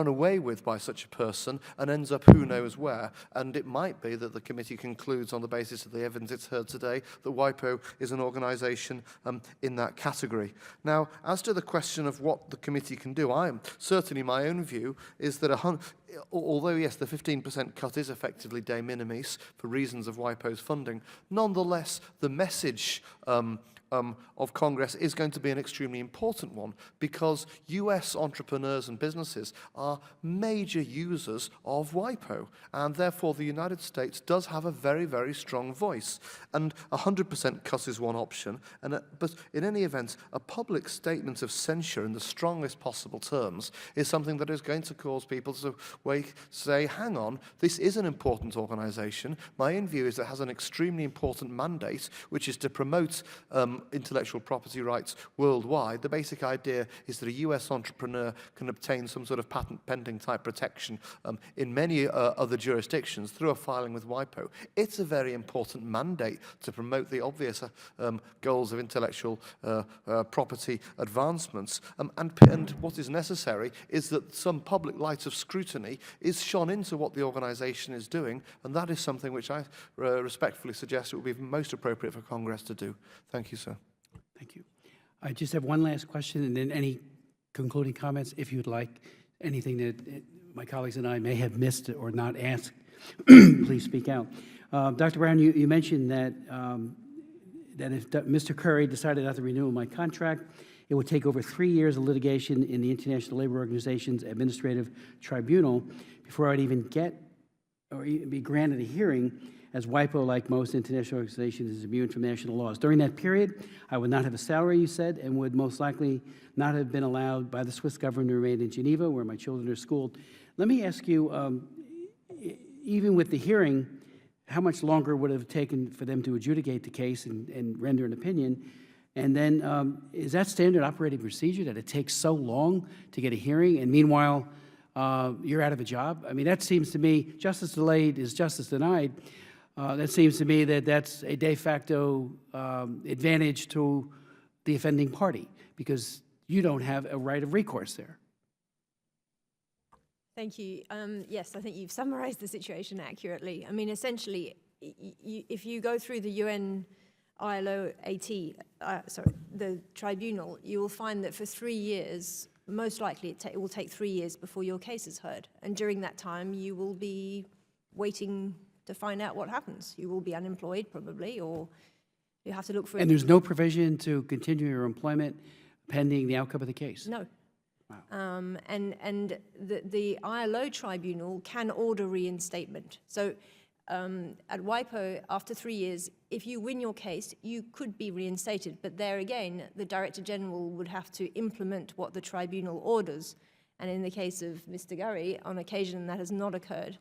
S7: away with by such a person and ends up who knows where. And it might be that the committee concludes on the basis of the evidence it's heard today that WIPO is an organization in that category. Now, as to the question of what the committee can do, certainly my own view is that although, yes, the 15% cut is effectively de minimis for reasons of WIPO's funding, nonetheless, the message of Congress is going to be an extremely important one, because US entrepreneurs and businesses are major users of WIPO, and therefore the United States does have a very, very strong voice. And 100% cut is one option, but in any event, a public statement of censure in the strongest possible terms is something that is going to cause people to say, hang on, this is an important organization. My own view is it has an extremely important mandate, which is to promote intellectual property rights worldwide. The basic idea is that a US entrepreneur can obtain some sort of patent pending type protection in many other jurisdictions through a filing with WIPO. It's a very important mandate to promote the obvious goals of intellectual property advancements. And what is necessary is that some public light of scrutiny is shone into what the organization is doing, and that is something which I respectfully suggest it would be most appropriate for Congress to do. Thank you, sir.
S2: Thank you. I just have one last question, and then any concluding comments, if you'd like, anything that my colleagues and I may have missed or not asked, please speak out. Dr. Brown, you mentioned that if Mr. Curry decided not to renew my contract, it would take over 3 years of litigation in the International Labor Organization's Administrative Tribunal before I'd even get or even be granted a hearing, as WIPO, like most international organizations, is immune from national laws. During that period, I would not have a salary, you said, and would most likely not have been allowed by the Swiss government to remain in Geneva, where my children are schooled. Let me ask you, even with the hearing, how much longer would it have taken for them to adjudicate the case and render an opinion? And then, is that standard operating procedure, that it takes so long to get a hearing, and meanwhile, you're out of a job? I mean, that seems to me, justice delayed is justice denied. That seems to me that that's a de facto advantage to the offending party, because you don't have a right of recourse there.
S6: Thank you. Yes, I think you've summarized the situation accurately. I mean, essentially, if you go through the UN ILO the tribunal, you will find that for 3 years, most likely it will take 3 years before your case is heard. And during that time, you will be waiting to find out what happens. You will be unemployed, probably, or you have to look for...
S2: And there's no provision to continue your employment pending the outcome of the case?
S6: No.
S2: Wow.
S6: And the ILO tribunal can order reinstatement. So at WIPO, after 3 years, if you win your case, you could be reinstated. But there again, the Director General would have to implement what the tribunal orders. And in the case of Mr. Gurry, on occasion that has not occurred.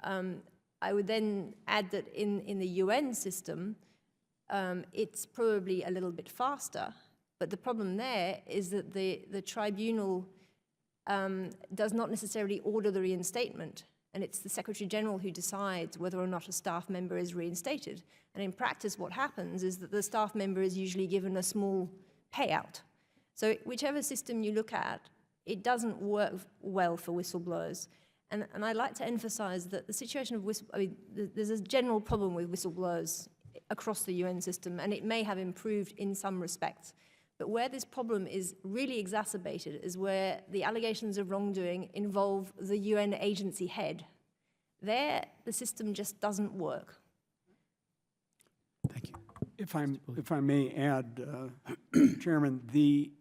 S6: I would then add that in the UN system, it's probably a little bit faster. But the problem there is that the tribunal does not necessarily order the reinstatement. And it's the Secretary General who decides whether or not a staff member is reinstated. And in practice, what happens is that the staff member is usually given a small payout. So whichever system you look at, it doesn't work well for whistleblowers. And I'd like to emphasize that the situation of there's a general problem with whistleblowers across the UN system, and it may have improved in some respects. But where this problem is really exacerbated is where the allegations of wrongdoing involve the UN agency head. There, the system just doesn't work.
S2: Thank you.
S5: If I may add, Chairman, the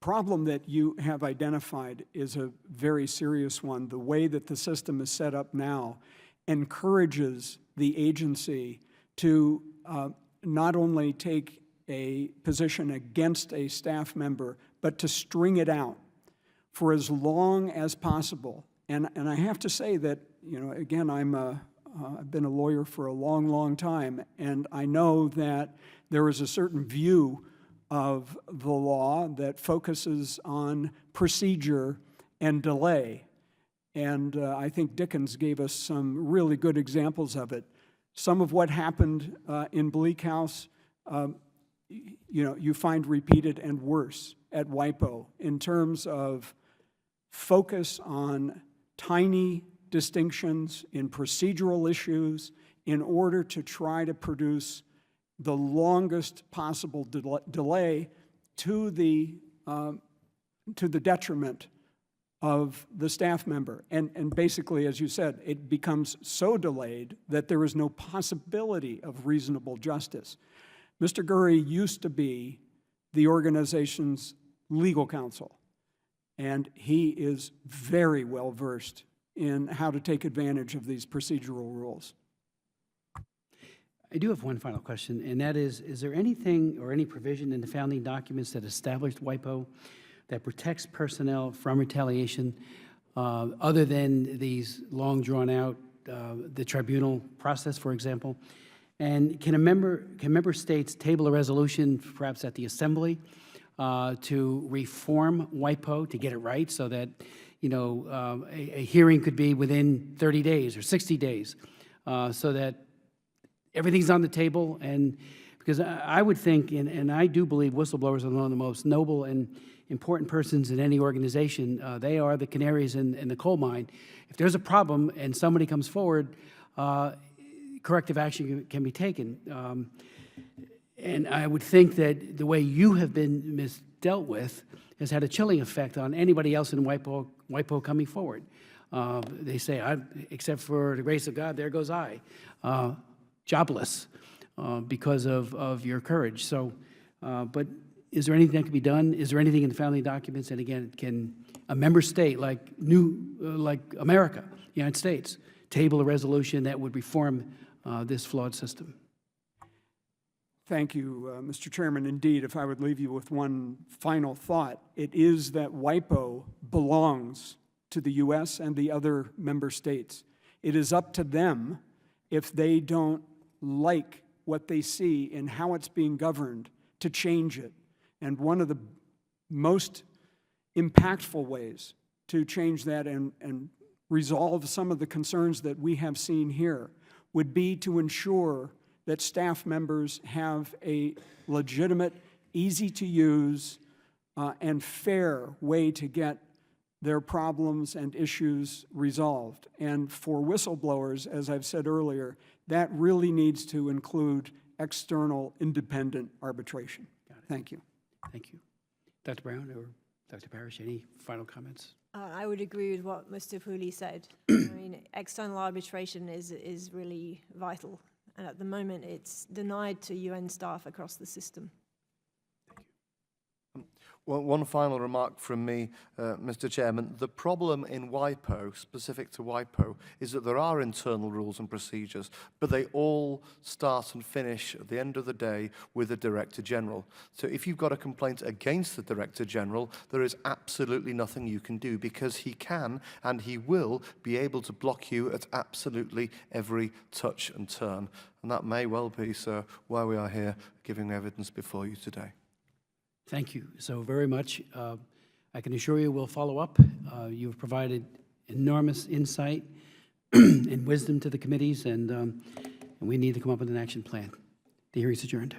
S5: problem that you have identified is a very serious one. The way that the system is set up now encourages the agency to not only take a position against a staff member, but to string it out for as long as possible. And I have to say that, you know, again, I've been a lawyer for a long, long time, and I know that there is a certain view of the law that focuses on procedure and delay. And I think Dickens gave us some really good examples of it. Some of what happened in Bleak House, you know, you find repeated and worse at WIPO in terms of focus on tiny distinctions in procedural issues in order to try to produce the longest possible delay to the detriment of the staff member. And basically, as you said, it becomes so delayed that there is no possibility of reasonable justice. Mr. Gurry used to be the organization's legal counsel, and he is very well versed in how to take advantage of these procedural rules.
S2: I do have one final question, and that is there anything or any provision in the founding documents that established WIPO that protects personnel from retaliation other than these long drawn-out, the tribunal process, for example? And can member states table a resolution, perhaps at the Assembly, to reform WIPO, to get it right, so that, you know, a hearing could be within 30 days or 60 days, so that everything's on the table? And because I would think, and I do believe whistleblowers are one of the most noble and important persons in any organization. They are the canaries in the coal mine. If there's a problem and somebody comes forward, corrective action can be taken. And I would think that the way you have been misdealt with has had a chilling effect on anybody else in WIPO coming forward. They say, except for the grace of God, there goes I, jobless because of your courage. So, but is there anything that can be done? Is there anything in the founding documents? And again, can a member state like America, the United States, table a resolution that would reform this flawed system?
S5: Thank you, Mr. Chairman. Indeed, if I would leave you with one final thought, it is that WIPO belongs to the U.S. and the other member states. It is up to them, if they don't like what they see in how it's being governed, to change it. And one of the most impactful ways to change that and resolve some of the concerns that we have seen here would be to ensure that staff members have a legitimate, easy-to-use, and fair way to get their problems and issues resolved. And for whistleblowers, as I've said earlier, that really needs to include external, independent arbitration. Thank you.
S2: Thank you. Dr. Brown or Dr. Parish, any final comments?
S6: I would agree with what Mr. Pooley said. I mean, external arbitration is really vital. And at the moment, it's denied to UN staff across the system.
S7: Well, one final remark from me, Mr. Chairman. The problem in WIPO, specific to WIPO, is that there are internal rules and procedures, but they all start and finish at the end of the day with the Director General. So if you've got a complaint against the Director General, there is absolutely nothing you can do, because he can and he will be able to block you at absolutely every touch and turn. And that may well be, sir, why we are here giving evidence before you today.
S2: Thank you so very much. I can assure you we'll follow up. You've provided enormous insight and wisdom to the committees, and we need to come up with an action plan. The hearing is adjourned.